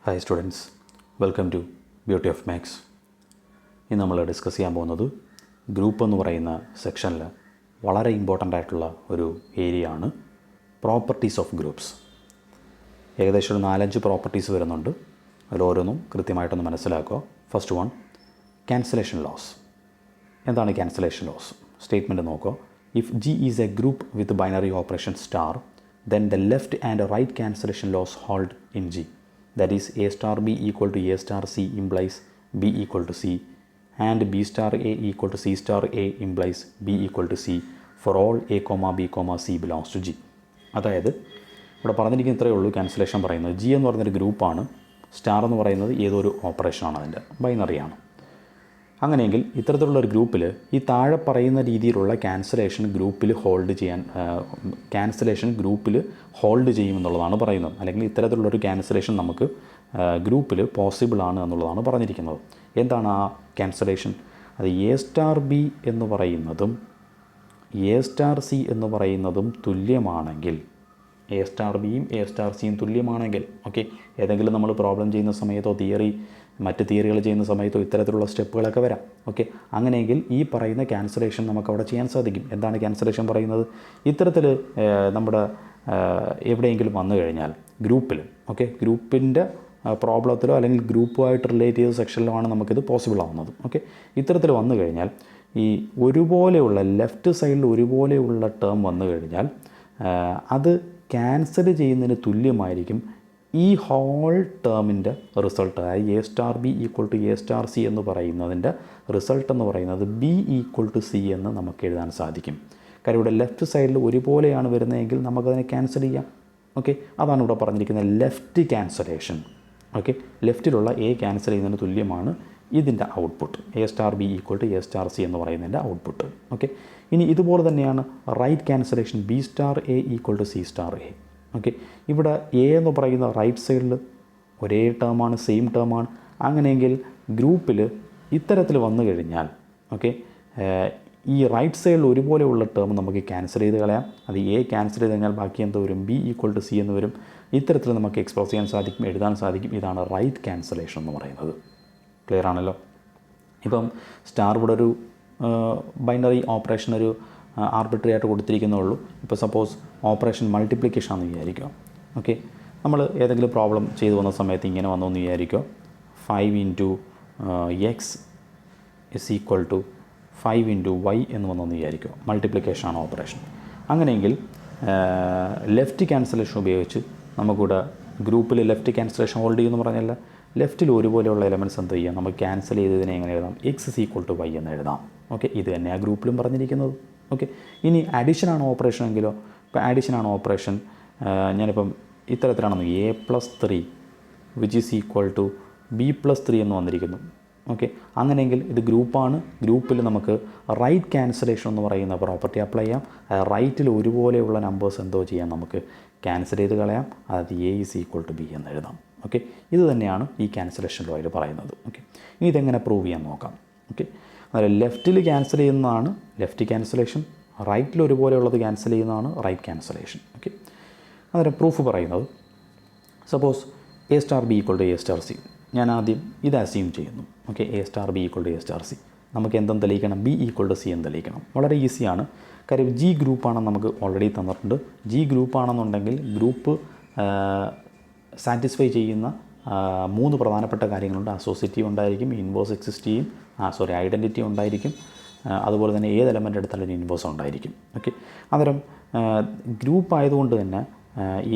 Hi students, welcome to beauty of maths. ഇന്ന് നമ്മൾ discuss ചെയ്യാൻ പോകുന്നത് ഗ്രൂപ്പ് എന്ന് പറയുന്ന സെക്ഷനിൽ വളരെ ഇമ്പോർട്ടൻ്റ് ആയിട്ടുള്ള ഒരു ഏരിയ ആണ് പ്രോപ്പർട്ടീസ് ഓഫ് ഗ്രൂപ്പ്സ്. ഏകദേശം ഒരു 4-5 പ്രോപ്പർട്ടീസ് വരുന്നുണ്ട്. അതിലോരോന്നും കൃത്യമായിട്ടൊന്ന് മനസ്സിലാക്കുക. First one, cancellation laws. എന്താണ് ക്യാൻസലേഷൻ ലോസ്? സ്റ്റേറ്റ്മെൻറ്റ് നോക്കുക. If G is a group with binary operation star, then the left and right cancellation laws hold in G. That is, A star B equal to A star C implies B equal to C, and B star A equal to C star A implies B equal to C for all A, B, C belongs to G. അതായത് ഇവിടെ പറഞ്ഞിരിക്കുന്ന ഇത്രയേ ഉള്ളൂ. Cancellation പറയുന്നത് G എന്ന് പറയുന്നൊരു ഗ്രൂപ്പാണ്, star എന്ന് പറയുന്നത് ഏതൊരു ഓപ്പറേഷനാണ്, അതിൻ്റെ ബൈനറിയാണ്. അങ്ങനെയെങ്കിൽ ഇത്തരത്തിലുള്ള ഒരു ഗ്രൂപ്പിൽ ഈ താഴെ പറയുന്ന രീതിയിലുള്ള ക്യാൻസലേഷൻ ഗ്രൂപ്പിൽ ഹോൾഡ് ചെയ്യുമെന്നുള്ളതാണ് പറയുന്നത്. അല്ലെങ്കിൽ ഇത്തരത്തിലുള്ളൊരു ക്യാൻസലേഷൻ നമുക്ക് ഗ്രൂപ്പിൽ പോസിബിൾ ആണ് എന്നുള്ളതാണ് പറഞ്ഞിരിക്കുന്നത്. എന്താണ് ആ ക്യാൻസലേഷൻ? അത് എ സ്റ്റാർ ബി എന്ന് പറയുന്നതും എ സ്റ്റാർ സി എന്ന് പറയുന്നതും തുല്യമാണെങ്കിൽ, എ സ്റ്റാർ ബിയും എ സ്റ്റാർ സിയും തുല്യമാണെങ്കിൽ, ഓക്കെ, ഏതെങ്കിലും നമ്മൾ പ്രോബ്ലം ചെയ്യുന്ന സമയത്തോ മറ്റ് തിയറികൾ ചെയ്യുന്ന സമയത്തോ ഇത്തരത്തിലുള്ള സ്റ്റെപ്പുകളൊക്കെ വരാം. ഓക്കെ, അങ്ങനെയെങ്കിൽ ഈ പറയുന്ന ക്യാൻസലേഷൻ നമുക്ക് അവിടെ ചെയ്യാൻ സാധിക്കും. എന്താണ് ക്യാൻസലേഷൻ പറയുന്നത്? ഇത്തരത്തിൽ നമ്മുടെ എവിടെയെങ്കിലും വന്നു കഴിഞ്ഞാൽ ഗ്രൂപ്പിൽ, ഓക്കെ, ഗ്രൂപ്പിൻ്റെ പ്രോബ്ലത്തിലോ അല്ലെങ്കിൽ ഗ്രൂപ്പുമായിട്ട് റിലേറ്റ് ചെയ്ത സെക്ഷനിലോ ആണ് നമുക്കിത് പോസിബിൾ ആവുന്നത്. ഓക്കെ, ഇത്തരത്തിൽ വന്നു കഴിഞ്ഞാൽ ഈ ഒരുപോലെയുള്ള ലെഫ്റ്റ് സൈഡിൽ ഒരുപോലെയുള്ള ടേം വന്നു കഴിഞ്ഞാൽ അത് ക്യാൻസൽ ചെയ്യുന്നതിന് തുല്യമായിരിക്കും ഈ ഹോൾ ടേമിൻ്റെ റിസൾട്ട്. അതായത് A star B equal to A star C എന്ന് പറയുന്നതിൻ്റെ റിസൾട്ട് എന്ന് പറയുന്നത് ബി ഈക്വൽ ടു സി എന്ന് നമുക്ക് എഴുതാൻ സാധിക്കും. കാര്യം ഇവിടെ ലെഫ്റ്റ് സൈഡിൽ ഒരുപോലെയാണ് വരുന്നതെങ്കിൽ നമുക്കതിനെ ക്യാൻസൽ ചെയ്യാം. ഓക്കെ, അതാണ് ഇവിടെ പറഞ്ഞിരിക്കുന്നത് ലെഫ്റ്റ് ക്യാൻസലേഷൻ. ഓക്കെ, ലെഫ്റ്റിലുള്ള എ ക്യാൻസൽ ചെയ്യുന്നതിന് തുല്യമാണ് ഇതിൻ്റെ output, A star B equal to A star C എന്ന് പറയുന്നതിൻ്റെ ഔട്ട്പുട്ട്. ഓക്കെ, ഇനി ഇതുപോലെ തന്നെയാണ് right cancellation, B star A equal to C star A. Okay, ഇവിടെ എ എന്ന് പറയുന്ന റൈറ്റ് സൈഡിൽ ഒരേ ടേമാണ്, സെയിം ടേമാണ്. അങ്ങനെയെങ്കിൽ ഗ്രൂപ്പിൽ ഇത്തരത്തിൽ വന്നു കഴിഞ്ഞാൽ, ഓക്കെ, ഈ റൈറ്റ് സൈഡിൽ ഒരുപോലെയുള്ള ടേം നമുക്ക് ക്യാൻസൽ ചെയ്ത് കളയാം. അത് എ ക്യാൻസൽ ചെയ്ത് കഴിഞ്ഞാൽ ബാക്കി എന്ത് വരും? ബി ഈക്വൽ ടു സി എന്ന് വരും. ഇത്തരത്തിൽ നമുക്ക് എക്സ്പ്രസ് ചെയ്യാൻ സാധിക്കും, എഴുതാൻ സാധിക്കും. ഇതാണ് റൈറ്റ് ക്യാൻസലേഷൻ എന്ന് പറയുന്നത്. ക്ലിയർ ആണല്ലോ? ഇപ്പം സ്റ്റാർ ഇവിടെ ഒരു ബൈനറി ഓപ്പറേഷൻ ഒരു ആർബിട്രറി ആയിട്ട് കൊടുത്തിരിക്കുന്നുള്ളൂ. ഇപ്പോൾ സപ്പോസ് ഓപ്പറേഷൻ മൾട്ടിപ്ലിക്കേഷൻ ആണെന്ന് വിചാരിക്കുക. ഓക്കെ, നമ്മൾ ഏതെങ്കിലും പ്രോബ്ലം ചെയ്തു വന്ന സമയത്ത് ഇങ്ങനെ വന്നു എന്ന് വിചാരിക്കുക. 5 into X is equal to 5 into Y എന്ന് വന്നെന്ന് വിചാരിക്കുക. മൾട്ടിപ്ലിക്കേഷൻ ആണ് ഓപ്പറേഷൻ. അങ്ങനെയെങ്കിൽ ലെഫ്റ്റ് ക്യാൻസലേഷൻ ഉപയോഗിച്ച് നമുക്കിവിടെ ഗ്രൂപ്പിൽ ലെഫ്റ്റ് ക്യാൻസലേഷൻ ഹോൾഡ് ചെയ്യുമെന്ന് പറഞ്ഞാൽ ലെഫ്റ്റിൽ ഒരുപോലെയുള്ള എലമെൻറ്റ്സ് എന്ത് ചെയ്യാം? നമുക്ക് ക്യാൻസൽ ചെയ്തതിനെ എങ്ങനെ എഴുതാം? X is equal to Y എന്ന് എഴുതാം. ഓക്കെ, ഇത് തന്നെ ആ ഗ്രൂപ്പിലും പറഞ്ഞിരിക്കുന്നത്. ഓക്കെ, ഇനി അഡീഷനാണ് ഓപ്പറേഷൻ എങ്കിലോ? ഇപ്പോൾ അഡീഷനാണ് ഓപ്പറേഷൻ, ഞാനിപ്പം ഇത്തരത്തിലാണെന്ന് A+3 which is equal to B+3 എന്ന് വന്നിരിക്കുന്നു. ഓക്കെ, അങ്ങനെയെങ്കിൽ ഇത് ഗ്രൂപ്പാണ്. ഗ്രൂപ്പിൽ നമുക്ക് റൈറ്റ് ക്യാൻസലേഷൻ എന്ന് പറയുന്ന പ്രോപ്പർട്ടി അപ്ലൈ ചെയ്യാം. റൈറ്റിൽ ഒരുപോലെയുള്ള നമ്പേഴ്സ് എന്തോ ചെയ്യാം? നമുക്ക് ക്യാൻസൽ ചെയ്ത് കളയാം. അതായത് A is equal to B എന്ന് എഴുതാം. ഓക്കെ, ഇത് തന്നെയാണ് ഈ ക്യാൻസലേഷൻ ലോയിൽ പറയുന്നത്. ഓക്കെ, ഇനി ഇതെങ്ങനെ പ്രൂവ് ചെയ്യാൻ നോക്കാം. ഓക്കെ, അതായത് ലെഫ്റ്റിൽ ക്യാൻസൽ ചെയ്യുന്നതാണ് ലെഫ്റ്റ് ക്യാൻസലേഷൻ, റൈറ്റിൽ ഒരുപോലെയുള്ളത് ക്യാൻസൽ ചെയ്യുന്നതാണ് റൈറ്റ് ക്യാൻസലേഷൻ. ഓക്കെ, അന്നേരം പ്രൂഫ് പറയുന്നത്, suppose A star B equal to A star C. ഞാൻ ആദ്യം ഇത് അസ്യൂം ചെയ്യുന്നു. Okay, A star B equal to A star C. നമുക്ക് എന്തെന്ന് തെളിയിക്കണം? ബി ഈക്വൾ ടു സി എന്ന് തെളിയിക്കണം. വളരെ ഈസിയാണ്. കാര്യം ജി ഗ്രൂപ്പാണെന്ന് നമുക്ക് ഓൾറെഡി തന്നിട്ടുണ്ട്. ജി ഗ്രൂപ്പാണെന്നുണ്ടെങ്കിൽ ഗ്രൂപ്പ് സാറ്റിസ്ഫൈ ചെയ്യുന്ന 3 പ്രധാനപ്പെട്ട കാര്യങ്ങളുണ്ട്. അസോസിയേറ്റീവ് ഉണ്ടായിരിക്കും, ഇൻവേഴ്സ് എക്സിസ്റ്റ് ചെയ്യും, ഐഡൻറ്റിറ്റി ഉണ്ടായിരിക്കും, അതുപോലെ തന്നെ ഏത് എലമെൻ്റ് എടുത്താലും ഒരു ഇൻവേഴ്സ് ഉണ്ടായിരിക്കും. ഓക്കെ, അന്നേരം ഗ്രൂപ്പ് ആയതുകൊണ്ട് തന്നെ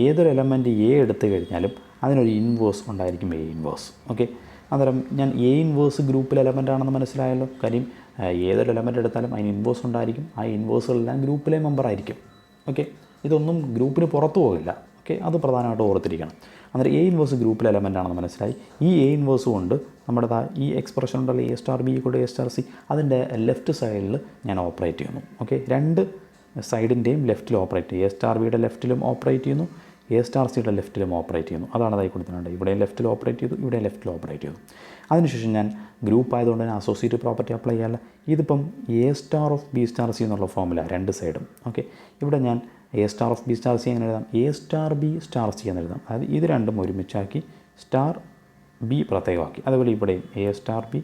ഏതൊരു എലമെൻറ്റ് എ എടുത്തു കഴിഞ്ഞാലും അതിനൊരു ഇൻവേഴ്സ് ഉണ്ടായിരിക്കും, എ ഇൻവേഴ്സ്. ഓക്കെ, അന്നേരം ഞാൻ എ ഇൻവേഴ്സ് ഗ്രൂപ്പിൽ എലമെൻ്റ് ആണെന്ന് മനസ്സിലായല്ലോ. കാര്യം ഏതൊരു എലമെൻ്റ് എടുത്താലും അതിന് ഇൻവേഴ്സ് ഉണ്ടായിരിക്കും. ആ ഇൻവേഴ്സുകളെല്ലാം ഗ്രൂപ്പിലെ മെമ്പർ ആയിരിക്കും. ഓക്കെ, ഇതൊന്നും ഗ്രൂപ്പിന് പുറത്തു പോകില്ല. ഓക്കെ, അത് പ്രധാനമായിട്ട് ഓർത്തിരിക്കണം. അന്നേരം എ ഇൻവേഴ്സ് ഗ്രൂപ്പിൽ എലമെൻ്റ് ആണെന്ന് മനസ്സിലായി. ഈ എ ഇൻവേഴ്സ് കൊണ്ട് നമ്മുടെ ഈ എക്സ്പ്രഷൻ ഉണ്ടല്ലോ, A star B equal to A star C, അതിൻ്റെ ലെഫ്റ്റ് സൈഡിൽ ഞാൻ ഓപ്പറേറ്റ് ചെയ്യുന്നു. ഓക്കെ, 2 സൈഡിൻ്റെയും ലെഫ്റ്റിൽ ഓപ്പറേറ്റ് ചെയ്യുന്നു. എ സ്റ്റാർ ബിയുടെ ലെഫ്റ്റിലും ഓപ്പറേറ്റ് ചെയ്യുന്നു, എ സ്റ്റാർ സിയുടെ ലെഫ്റ്റിലും ഓപ്പറേറ്റ് ചെയ്യുന്നു. അതാണ് അതായി കൊടുത്തിട്ടുണ്ട്. ഇവിടെ ലെഫ്റ്റിൽ ഓപ്പറേറ്റ് ചെയ്തു, ഇവിടെ ലെഫ്റ്റിൽ ഓപ്പറേറ്റ് ചെയ്തു. അതിനുശേഷം ഞാൻ ഗ്രൂപ്പ് ആയതുകൊണ്ട് തന്നെ അസോസിയേറ്റീവ് പ്രോപ്പർട്ടി അപ്ലൈ ചെയ്യാറില്ല. ഇതിപ്പം A star of B star C എന്നുള്ള ഫോമുല 2 സൈഡും. ഓക്കെ, ഇവിടെ ഞാൻ A star of B star C എന്ന് എഴുതാം, A star B star C എന്ന് എഴുതാം. അതായത് ഇത് രണ്ടും ഒരുമിച്ചാക്കി സ്റ്റാർ ബി പ്രത്യേകമാക്കി. അതുപോലെ ഇവിടെയും A star B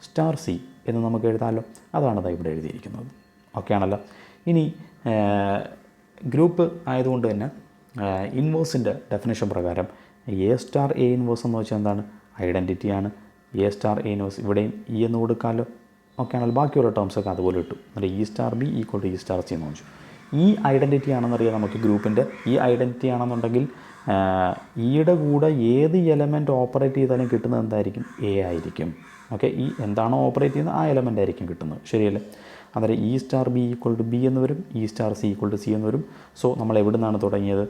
star C എന്ന് നമുക്ക് എഴുതാമല്ലോ. അതാണ് അത് ഇവിടെ എഴുതിയിരിക്കുന്നത്. ഓക്കെ ആണല്ലോ. ഇനി ഗ്രൂപ്പ് ആയതുകൊണ്ട് തന്നെ ഇൻവേഴ്സിൻ്റെ ഡെഫിനേഷൻ പ്രകാരം എ സ്റ്റാർ എ ഇൻവേഴ്സ് എന്ന് വെച്ചാൽ എന്താണ്? ഐഡൻറ്റിറ്റിയാണ്. എ സ്റ്റാർ എ ഇൻവേഴ്സ് ഇവിടെയും ഇ എന്ന് കൊടുക്കാമല്ലോ. ഓക്കെ ആണല്ലോ. ബാക്കിയുള്ള ടേംസൊക്കെ അതുപോലെ ഇട്ടു. എന്നിട്ട് E star B equal to E star C എന്ന് വെച്ചു. ഈ ഐഡൻറ്റിറ്റി ആണെന്നറിയാം നമുക്ക് ഗ്രൂപ്പിൻ്റെ. ഈ ഐഡൻറ്റിറ്റി ആണെന്നുണ്ടെങ്കിൽ ഈയുടെ കൂടെ ഏത് എലമെൻറ്റ് ഓപ്പറേറ്റ് ചെയ്താലും കിട്ടുന്നത് എന്തായിരിക്കും? എ ആയിരിക്കും. ഓക്കെ, ഈ എന്താണോ ഓപ്പറേറ്റ് ചെയ്യുന്നത് ആ എലമെൻ്റ് ആയിരിക്കും കിട്ടുന്നത്. ശരിയല്ലേ? അന്നേരം E star B equal to B എന്ന് വരും, E star C equal to C എന്ന് വരും. സോ നമ്മൾ എവിടെ നിന്നാണ് തുടങ്ങിയത്?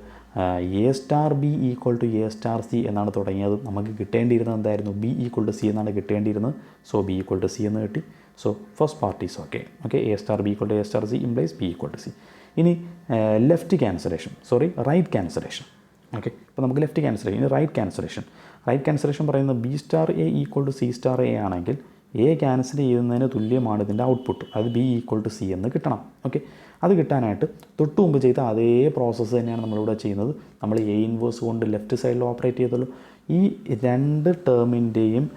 A star B equal to A star C എന്നാണ് തുടങ്ങിയത്. നമുക്ക് കിട്ടേണ്ടിയിരുന്നത് എന്തായിരുന്നു? ബി ഈക്വൾ ടു സി എന്നാണ് കിട്ടേണ്ടിയിരുന്നത്. So B equal to C എന്ന് കിട്ടി. So first part is okay. Okay, A star B equal to A star C implies B equal to C. ഇനി left cancellation, right cancellation. Okay, ഇപ്പോൾ നമുക്ക് left cancellation. ഇനി right cancellation. Right cancellation പറയുന്നത് B star A equal to C star A ആണെങ്കിൽ A cancel ചെയ്യുന്നതിന് തുല്യമാണ് ഇതിൻ്റെ output. അത് ബി ഈക്വൾ ടു സി എന്ന് കിട്ടണം. ഓക്കെ, അത് കിട്ടാനായിട്ട് തൊട്ട് മുമ്പ് ചെയ്ത അതേ പ്രോസസ്സ് തന്നെയാണ് നമ്മളിവിടെ ചെയ്യുന്നത്. നമ്മൾ എ ഇൻവേഴ്സ് കൊണ്ട് ലെഫ്റ്റ് സൈഡിൽ ഓപ്പറേറ്റ് ചെയ്തല്ലോ. ഈ രണ്ട് ടേമിൻ്റെയും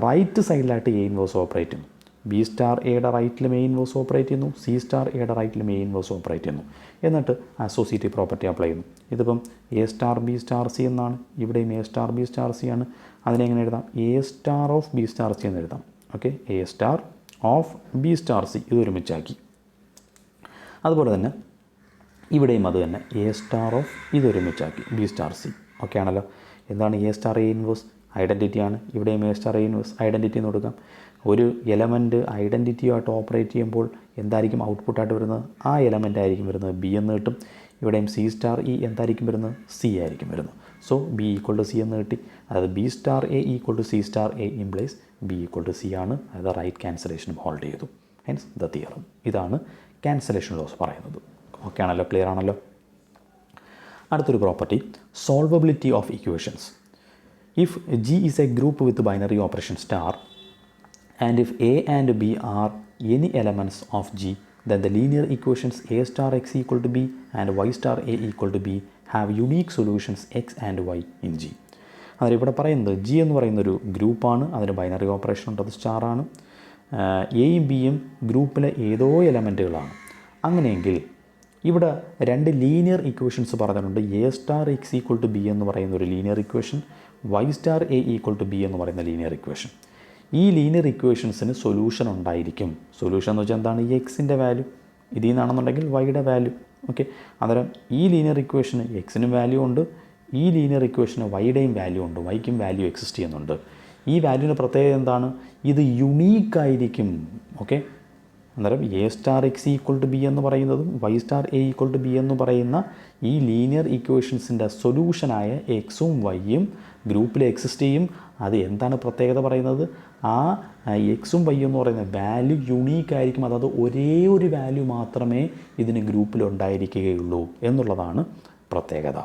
റൈറ്റ് സൈഡിലായിട്ട് എ ഇൻവേഴ്സ് ഓപ്പറേറ്റ് ചെയ്യുന്നു. ബി സ്റ്റാർ എയുടെ റൈറ്റിലും എ ഇൻവേഴ്സ് ഓപ്പറേറ്റ് ചെയ്യുന്നു, സി സ്റ്റാർ എയുടെ റൈറ്റിലും എ ഇൻവേഴ്സ് ഓപ്പറേറ്റ് ചെയ്യുന്നു. എന്നിട്ട് അസോസിയേറ്റീവ് പ്രോപ്പർട്ടി അപ്ലൈ ചെയ്യുന്നു. ഇതിപ്പം A star B star C എന്നാണ്, ഇവിടെയും A star B star C ആണ്. അതിനെങ്ങനെ എഴുതാം? A star of B star C എന്ന് എഴുതാം. Okay, A star of B star C ഇത് ഒരുമിച്ചാക്കി. അതുപോലെ തന്നെ ഇവിടെയും അത് തന്നെ എ സ്റ്റാർ ഓഫ് ഇതൊരുമിച്ചാക്കി ബി സ്റ്റാർ സി. ഓക്കെ ആണല്ലോ. എന്താണ് എ സ്റ്റാർ എ ഇൻവേഴ്സ്? ഐഡൻറ്റിറ്റിയാണ്. ഇവിടെയും A star A inverse identity എന്ന് കൊടുക്കാം. ഒരു എലമെൻറ്റ് ഐഡൻറ്റിറ്റിയുമായിട്ട് ഓപ്പറേറ്റ് ചെയ്യുമ്പോൾ എന്തായിരിക്കും ഔട്ട്പുട്ടായിട്ട് വരുന്നത്? ആ എലമെൻ്റ് ആയിരിക്കും വരുന്നത് ബി എന്ന് കിട്ടും. ഇവിടെയും സി സ്റ്റാർ ഇ എന്തായിരിക്കും വരുന്നത്? സി ആയിരിക്കും വരുന്നത്. So B equal to C എന്ന് കിട്ടി. അതായത് B star A equal to C star A implies B equal to C ആണ്. അതായത് റൈറ്റ് ക്യാൻസലേഷൻ ഹോൾഡ് ചെയ്തു. Hence the theorem. ഇതാണ് ക്യാൻസലേഷൻ ലോസ് പറയുന്നത്. ഓക്കെ ആണല്ലോ, ക്ലിയർ ആണല്ലോ. അടുത്തൊരു property, solvability of equations. If G is a group with binary operation star and if a and b are any elements of G, then the linear equations a star x equal to b and y star a equal to b have unique solutions x and y in G. അതായത് ഇവിടെ പറയുന്നത് G എന്ന് പറയുന്നൊരു ഗ്രൂപ്പാണ്. അതിന് binary operation ഉണ്ട്, അത് സ്റ്റാറാണ്. എയും ബിയും ഗ്രൂപ്പിലെ ഏതോ എലമെൻറ്റുകളാണ്. അങ്ങനെയെങ്കിൽ ഇവിടെ രണ്ട് ലീനിയർ ഇക്വേഷൻസ് പറഞ്ഞിട്ടുണ്ട്. A star X equal to B എന്ന് പറയുന്ന ഒരു linear equation, Y star A equal to B എന്ന് പറയുന്ന ലീനിയർ ഇക്വേഷൻ. ഈ ലീനിയർ ഇക്വേഷൻസിന് സൊല്യൂഷൻ ഉണ്ടായിരിക്കും. സൊല്യൂഷൻ എന്ന് വെച്ചാൽ എന്താണ്? ഈ എക്സിൻ്റെ വാല്യൂ ഇതിൽ നിന്നാണെന്നുണ്ടെങ്കിൽ വൈയുടെ വാല്യൂ. ഓക്കെ, അന്നേരം ഈ ലീനിയർ ഇക്വേഷന് എക്സിനും വാല്യൂ ഉണ്ട്, ഈ ലീനിയർ ഇക്വേഷന് വൈയുടെയും വാല്യൂ ഉണ്ട്, വൈക്കും വാല്യൂ എക്സിസ്റ്റ് ചെയ്യുന്നുണ്ട്. ഈ വാല്യൂവിൻ്റെ പ്രത്യേകത എന്താണ്? ഇത് യുണീക്കായിരിക്കും. ഓക്കെ, അന്നേരം A star X equal to B എന്ന് പറയുന്നതും Y star A equal to B എന്ന് പറയുന്ന ഈ ലീനിയർ ഇക്വേഷൻസിൻ്റെ സൊല്യൂഷനായ എക്സും വൈയും ഗ്രൂപ്പിൽ എക്സിസ്റ്റ് ചെയ്യും. അത് എന്താണ് പ്രത്യേകത പറയുന്നത്? ആ എക്സും വൈ എന്ന് പറയുന്ന വാല്യൂ യുണീക്കായിരിക്കും. അതായത് ഒരേ ഒരു വാല്യൂ മാത്രമേ ഇതിന് ഗ്രൂപ്പിൽ ഉണ്ടായിരിക്കുകയുള്ളൂ എന്നുള്ളതാണ് പ്രത്യേകത.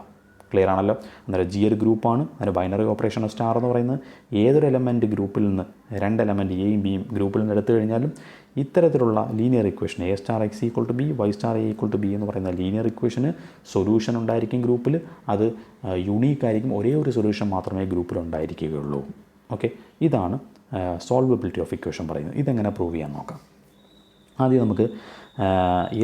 ക്ലിയർ ആണല്ലോ. അന്നേരം ജി ഒരു ഗ്രൂപ്പാണ്. അതിന് ബൈനറി ഓപ്പറേഷൻ സ്റ്റാർ എന്ന് പറയുന്നത് ഏതൊരു എലമെൻറ്റ് ഗ്രൂപ്പിൽ നിന്ന്, രണ്ട് എലമെൻറ്റ് എയും ബിയും ഗ്രൂപ്പിൽ നിന്ന് എടുത്തു കഴിഞ്ഞാലും ഇത്തരത്തിലുള്ള linear equation A star X equal to B Y star A equal to B എന്ന് പറയുന്ന ലീനിയർ ഇക്വേഷന് സൊല്യൂഷൻ ഉണ്ടായിരിക്കും ഗ്രൂപ്പിൽ. അത് യുണീക്കായിരിക്കും. ഒരേ ഒരു സൊല്യൂഷൻ മാത്രമേ ഗ്രൂപ്പിൽ ഉണ്ടായിരിക്കുകയുള്ളൂ. ഓക്കെ, ഇതാണ് സോൾവബിലിറ്റി ഓഫ് ഇക്വേഷൻ പറയുന്നത്. ഇതെങ്ങനെ പ്രൂവ് ചെയ്യാൻ നോക്കാം. ആദ്യം നമുക്ക്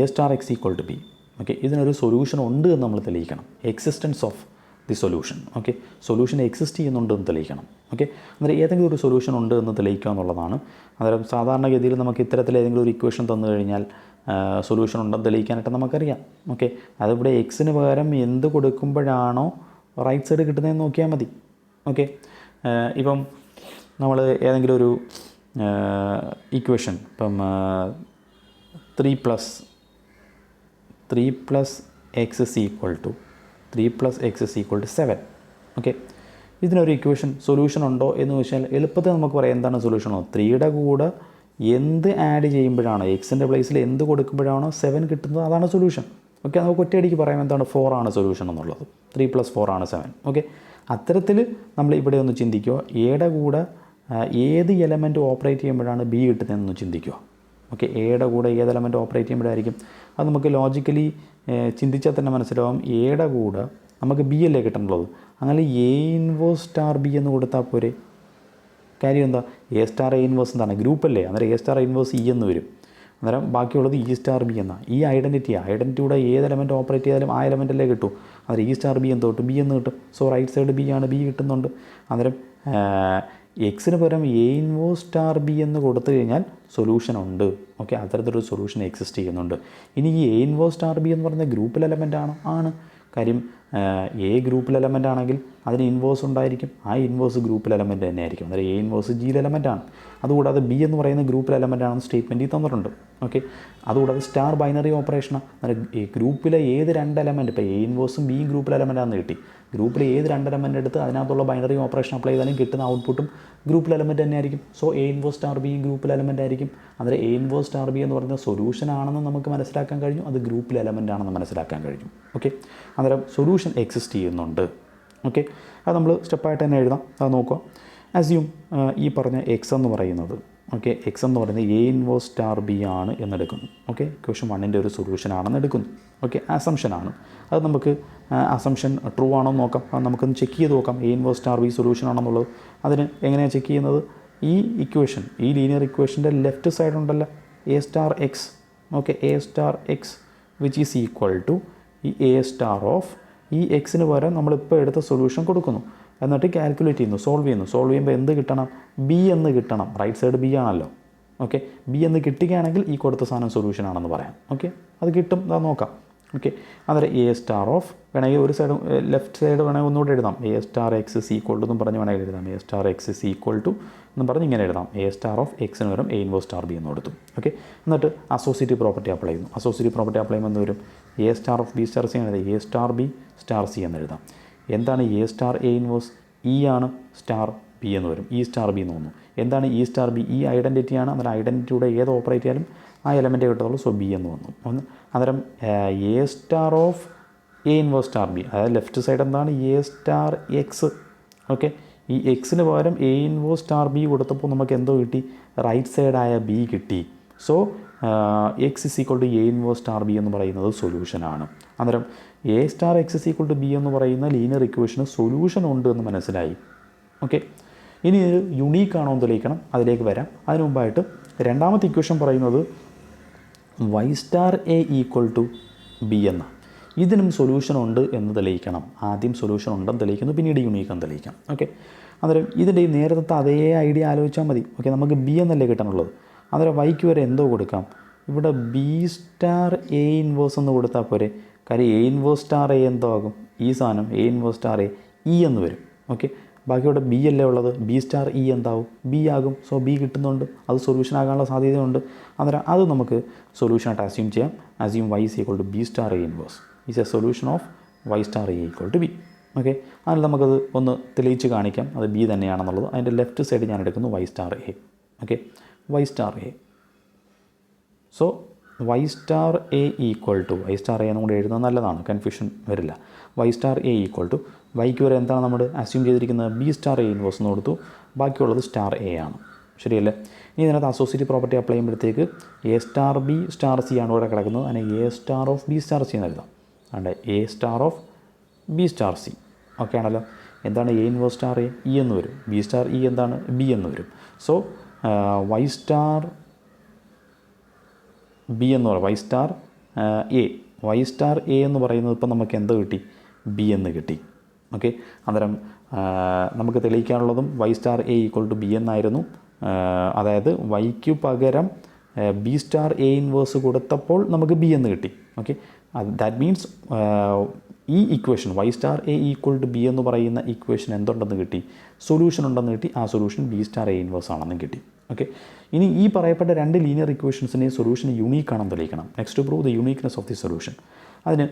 A star X equal to B, okay, ഇതിനൊരു സൊല്യൂഷൻ ഉണ്ട് എന്ന് നമ്മൾ തെളിയിക്കണം. Existence of the solution. Okay, solution exist ചെയ്യുന്നുണ്ട് എന്ന് തെളിയിക്കണം. ഓക്കെ, അന്നേരം ഏതെങ്കിലും ഒരു സൊല്യൂഷൻ ഉണ്ട് എന്ന് തെളിയിക്കുക എന്നുള്ളതാണ്. അന്നേരം സാധാരണഗതിയിൽ നമുക്ക് ഇത്തരത്തിൽ ഏതെങ്കിലും ഒരു ഇക്വേഷൻ തന്നു കഴിഞ്ഞാൽ സൊല്യൂഷൻ ഉണ്ടെന്ന് തെളിയിക്കാനായിട്ട് നമുക്കറിയാം. ഓക്കെ, അതിവിടെ എക്സിന് പകരം എന്ത് കൊടുക്കുമ്പോഴാണോ റൈറ്റ് സൈഡ് കിട്ടുന്നതെന്ന് നോക്കിയാൽ മതി. ഓക്കെ, ഇപ്പം നമ്മൾ ഏതെങ്കിലും ഒരു ഇക്വേഷൻ, ഇപ്പം 3 plus X is equal to 7. Okay, ഇതിനൊരു ഇക്വേഷൻ സൊല്യൂഷൻ ഉണ്ടോ എന്ന് ചോദിച്ചാൽ എളുപ്പത്തിൽ നമുക്ക് പറയാം എന്താണ് സൊല്യൂഷനോ. 3യുടെ കൂടെ എന്ത് ആഡ് ചെയ്യുമ്പോഴാണോ, എക്സിൻ്റെ പ്ലേസിൽ എന്ത് കൊടുക്കുമ്പോഴാണോ 7 കിട്ടുന്നത്, അതാണ് സൊല്യൂഷൻ. ഓക്കെ, നമുക്ക് ഒറ്റയടിക്ക് പറയാം എന്താണ് 4 ആണ് സൊല്യൂഷൻ എന്നുള്ളത്. 3 + 4 ആണ് 7. ഓക്കെ, അത്തരത്തിൽ നമ്മൾ ഇവിടെ ഒന്ന് ചിന്തിക്കുക. എയുടെ കൂടെ ഏത് എലമെൻറ്റ് ഓപ്പറേറ്റ് ചെയ്യുമ്പോഴാണ് ബി കിട്ടുന്നതെന്ന് ചിന്തിക്കുക. ഓക്കെ, എയുടെ കൂടെ ഏത് എലമെൻറ്റ് ഓപ്പറേറ്റ് ചെയ്യുമ്പോഴായിരിക്കും അത് നമുക്ക് ലോജിക്കലി ചിന്തിച്ചാൽ തന്നെ മനസ്സിലാവും. എയുടെ കൂടെ നമുക്ക് ബി അല്ലേ കിട്ടേണ്ടത്. അങ്ങനെ എ ഇൻവേഴ്സ് സ്റ്റാർ ബി എന്ന് കൊടുത്താൽ പോരെ. കാര്യം എന്താ, എ സ്റ്റാർ എ ഇൻവേഴ്സ് എന്താണ്, ഗ്രൂപ്പല്ലേ, അന്നേരം A star A inverse E എന്ന് വരും. അന്നേരം ബാക്കിയുള്ളത് ഇ സ്റ്റാർ ബി എന്നാണ്. ഈ ഐഡൻറ്റിറ്റിയുടെ ഏത് എലമെൻറ്റ് ഓപ്പറേറ്റ് ചെയ്താലും ആ എലമെൻറ്റല്ലേ കിട്ടും. അന്നേരം ഇ സ്റ്റാർ ബി എന്ത് കിട്ടും, ബി എന്ന് കിട്ടും. സോ റൈറ്റ് സൈഡ് ബി ആണ്, ബി കിട്ടുന്നുണ്ട്. അന്നേരം എക്സിന് പകരം എ ഇൻവേഴ്സ് സ്റ്റാർ ബി എന്ന് കൊടുത്തു കഴിഞ്ഞാൽ സൊല്യൂഷൻ ഉണ്ട്. ഓക്കെ, അത്തരത്തിലൊരു സൊല്യൂഷൻ എക്സിസ്റ്റ് ചെയ്യുന്നുണ്ട്. ഇനി ഈ എ ഇൻവേഴ്സ് സ്റ്റാർ ബി എന്ന് പറയുന്ന ഗ്രൂപ്പിൽ എലമെൻ്റ് ആണോ? ആണ്. കാര്യം എ ഗ്രൂപ്പിൽ എലമെൻ്റ് ആണെങ്കിൽ അതിന് ഇൻവേഴ്സ് ഉണ്ടായിരിക്കും, ആ ഇൻവേഴ്സ് ഗ്രൂപ്പിൽ എലമെൻറ്റ് തന്നെ ആയിരിക്കും. അന്നേരം എ ഇൻവേഴ്സ് ജിയിൽ എലമെൻ്റാണ്. അതുകൂടാതെ ബി എന്ന് പറയുന്ന ഗ്രൂപ്പിൽ എലമെൻ്റ് ആണെന്ന് സ്റ്റേറ്റ്മെൻറ്റിൽ തന്നിട്ടുണ്ട്. ഓക്കെ, അതുകൂടാതെ സ്റ്റാർ ബൈനറി ഓപ്പറേഷനാണ്. അന്നേരം ഈ ഗ്രൂപ്പിലെ ഏത് രണ്ട് എലമെൻറ്റ്, ഇപ്പോൾ എ ഇൻവേഴ്സും ബിയും ഗ്രൂപ്പിൽ എലമെൻ്റാണെന്ന് കിട്ടി, ഗ്രൂപ്പിലെ ഏത് രണ്ട് എലമെൻ്റ് എടുത്ത് അതിനകത്തുള്ള ബൈനറി ഓപ്പറേഷൻ അപ്ലൈ ചെയ്താലും കിട്ടുന്ന ഔട്ട്പുട്ടും ഗ്രൂപ്പിൽ എലമെൻ്റ് തന്നെ ആയിരിക്കും. So A inverse star B ഗ്രൂപ്പിൽ എലമെൻ്റ് ആയിരിക്കും. അന്നേരം എ ഇൻവേഴ്സ് സ്റ്റാർ ബി എന്ന് പറയുന്ന സൊല്യൂഷൻ ആണെന്ന് നമുക്ക് മനസ്സിലാക്കാൻ കഴിഞ്ഞു, അത് ഗ്രൂപ്പിൽ എലമെൻ്റ് ആണെന്ന് മനസ്സിലാക്കാൻ കഴിഞ്ഞു. ഓക്കെ, അന്നേരം സൊല്യൂഷൻ എക്സിസ്റ്റ് ചെയ്യുന്നുണ്ട്. ഓക്കെ, അത് നമ്മൾ സ്റ്റെപ്പായിട്ട് തന്നെ എഴുതാം. അത് നോക്കുക. അസ്യൂം ഈ പറഞ്ഞ എക്സ് എന്ന് പറയുന്നത്, ഓക്കെ, എക്സ് എന്ന് പറയുന്നത് എ ഇൻവേഴ്സ് സ്റ്റാർ ബി ആണ് എന്നെടുക്കുന്നു. ഓക്കെ, ഇക്വേഷൻ 1ൻ്റെ ഒരു സൊല്യൂഷൻ ആണെന്ന് എടുക്കുന്നു. ഓക്കെ, അസംഷനാണ്. അത് നമുക്ക് അസംഷൻ ട്രൂ ആണോ എന്ന് നോക്കാം. അത് നമുക്കൊന്ന് ചെക്ക് ചെയ്ത് നോക്കാം, A inverse star B solution ആണെന്നുള്ളത്. അതിന് എങ്ങനെയാണ് ചെക്ക് ചെയ്യുന്നത്? ഈ ഇക്വേഷൻ, ഈ ലീനിയർ ഇക്വേഷൻ്റെ ലെഫ്റ്റ് സൈഡ് ഉണ്ടല്ലോ, A star X. Okay, A star X which is equal to ഈ എ സ്റ്റാർ ഓഫ് ഈ എക്സിന് പകരം നമ്മളിപ്പോൾ എടുത്ത സൊല്യൂഷൻ കൊടുക്കുന്നു. എന്നിട്ട് കാൽക്കുലേറ്റ് ചെയ്യുന്നു, സോൾവ് ചെയ്യുമ്പോൾ എന്ത് കിട്ടണം? ബി എന്ന് കിട്ടണം. റൈറ്റ് സൈഡ് ബി ആണല്ലോ. ഓക്കെ, ബി എന്ന് കിട്ടുകയാണെങ്കിൽ ഈ കൊടുത്ത സാധനം സൊല്യൂഷൻ ആണെന്ന് പറയാം. ഓക്കെ, അത് കിട്ടും, അത് നോക്കാം. ഓക്കെ, അന്നേരം എ സ്റ്റാർ ഓഫ് വേണമെങ്കിൽ ഒരു സൈഡ് ലെഫ്റ്റ് സൈഡ് വേണമെങ്കിൽ ഒന്നുകൂടെ എഴുതാം. A star X is equal to എന്നും പറഞ്ഞ് വേണമെങ്കിൽ എഴുതാം. A star X is equal to എന്നും പറഞ്ഞ് ഇങ്ങനെ എഴുതാം. എ സ്റ്റാർ ഓഫ് എക്സിന് വരും എ ഇൻവേഴ്സ് സ്റ്റാർ ബി എന്ന് കൊടുത്തു. ഓക്കെ, എന്നിട്ട് അസോസിയേറ്റീവ് പ്രോപ്പർട്ടി അപ്ലൈ ചെയ്യുന്നു. അസോസിയേറ്റീവ് പ്രോപ്പർട്ടി അപ്ലൈ ചെയ്യുമ്പോൾ എന്ത് വരും? A star of B star C എന്ന് എഴുതാം. A star B star C എന്ന് എഴുതാം. എന്താണ് A star A inverse? E ആണ്, സ്റ്റാർ ബി എന്ന് വരും. ഇ സ്റ്റാർ ബി എന്ന് തോന്നുന്നു. എന്താണ് ഇ സ്റ്റാർ ബി? ഈ ഐഡൻറ്റിറ്റിയാണ്. അന്നേരം ഐഡൻറ്റിറ്റിയുടെ ഏത് ഓപ്പറേറ്റ് ചെയ്യാലും ആ എലമെൻറ്റേ കിട്ടത്തുള്ളൂ. സോ ബി എന്ന് വന്നു. അന്നേരം A star of A inverse star B, അതായത് ലെഫ്റ്റ് സൈഡ് എന്താണ്? A star X. ഓക്കെ, ഈ എക്സിന് പകരം എ ഇൻവേഴ്സ് സ്റ്റാർ ബി കൊടുത്തപ്പോൾ നമുക്ക് എന്തോ കിട്ടി? റൈറ്റ് സൈഡായ ബി കിട്ടി. So X is equal to A inverse star B എന്ന് പറയുന്നത് സൊല്യൂഷനാണ്. അന്നേരം A star X is equal to B എന്ന് പറയുന്ന ലീനിയർ ഇക്വേഷന് സൊല്യൂഷൻ ഉണ്ട് എന്ന് മനസ്സിലായി. ഓക്കെ, ഇനി ഇത് യുണീക്ക് ആണോ എന്ന് തെളിയിക്കണം, അതിലേക്ക് വരാം. അതിന് മുമ്പായിട്ട് രണ്ടാമത്തെ ഇക്വേഷൻ പറയുന്നത് Y star A equal to B എന്ന, ഇതിനും സൊല്യൂഷൻ ഉണ്ട് എന്ന് തെളിയിക്കണം. ആദ്യം സൊല്യൂഷൻ ഉണ്ടെന്ന് തെളിയിക്കുന്നു, പിന്നീട് യുണീക്ക് എന്ന് തെളിയിക്കാം. ഓക്കെ, അന്നേരം ഇതിൻ്റെ ഈ നേരത്തെ അതേ ഐഡിയ ആലോചിച്ചാൽ മതി. ഓക്കെ, നമുക്ക് ബി എന്നല്ലേ കിട്ടാനുള്ളത്. അന്നേരം വൈക്ക് വരെ എന്തോ കൊടുക്കാം? ഇവിടെ ബി സ്റ്റാർ എ ഇൻവേഴ്സ് എന്ന് കൊടുത്താൽ പോരെ. കാര്യം എ ഇൻവേഴ്സ് സ്റ്റാർ എ എന്തോ ആകും? ഈ സാധനം A inverse star A E എന്ന് വരും. ഓക്കെ, ബാക്കി ഇവിടെ ബി അല്ലേ ഉള്ളത്, ബി സ്റ്റാർ ഇ എന്താവും? ബി ആകും. സോ ബി കിട്ടുന്നുണ്ട്, അത് സൊല്യൂഷൻ ആകാനുള്ള സാധ്യതയുണ്ട്. അന്നേരം അത് നമുക്ക് സൊല്യൂഷനായിട്ട് അസ്യൂം ചെയ്യാം. Assume Y is equal to B star A inverse is a solution of Y star A equal to B. Okay, അതിൽ നമുക്കത് ഒന്ന് തെളിയിച്ച് കാണിക്കാം, അത് ബി തന്നെയാണെന്നുള്ളത്. അതിൻ്റെ ലെഫ്റ്റ് സൈഡ് ഞാൻ എടുക്കുന്നു Y star A. Okay, Y star A. So Y star A equal to, Y star A എന്നും കൂടെ എഴുതുന്നത് നല്ലതാണ്, കൺഫ്യൂഷൻ വരില്ല. Y star A equal to വൈക്ക് വരെ എന്താണ് നമ്മൾ അസ്യൂം ചെയ്തിരിക്കുന്നത്? ബി സ്റ്റാർ എ ഇൻവേഴ്സ് എന്ന് കൊടുത്തു, ബാക്കിയുള്ളത് സ്റ്റാർ എ ആണ്. ശരിയല്ലേ? ഇനി ഇതിനകത്ത് അസോസിയേറ്റീവ് പ്രോപ്പർട്ടി അപ്ലൈ ചെയ്യുമ്പോഴത്തേക്ക് A star B star C ആണ് ഇവിടെ കിടക്കുന്നത്. അതിനെ A star of B star C എന്ന് എഴുതാം. അതെ, A star of B star C. Okay ആണല്ലോ. എന്താണ് A inverse star A? E എന്ന് വരും. ബി സ്റ്റാർ ഇ എന്താണ്? ബി എന്ന് വരും. സോ വൈ സ്റ്റാർ ബി എന്ന് പറയും, Y star A. Y star A എന്ന് പറയുന്നത് ഇപ്പം നമുക്ക് എന്ത് കിട്ടി? ബി എന്ന് കിട്ടി. ഓക്കെ, അന്നേരം നമുക്ക് തെളിയിക്കാനുള്ളതും Y star A equal to B എന്നായിരുന്നു. അതായത് വൈക്ക് പകരം ബി സ്റ്റാർ എ ഇൻവേഴ്സ് കൊടുത്തപ്പോൾ നമുക്ക് ബി എന്ന് കിട്ടി. ഓക്കെ, ദാറ്റ് മീൻസ് ഈ equation Y star A equal to B എന്ന് പറയുന്ന ഇക്വേഷൻ എന്തുണ്ടെന്ന് കിട്ടി? സൊല്യൂഷൻ ഉണ്ടെന്ന് കിട്ടി. ആ solution B star A inverse ആണെന്നും കിട്ടി. ഓക്കെ, ഇനി ഈ പറയപ്പെട്ട രണ്ട് ലീനിയർ ഇക്വേഷൻസിൻ്റെയും സൊല്യൂഷൻ യൂണീക്ക് ആണെന്ന് തെളിയിക്കണം. Next prove the uniqueness of the solution. അതിന്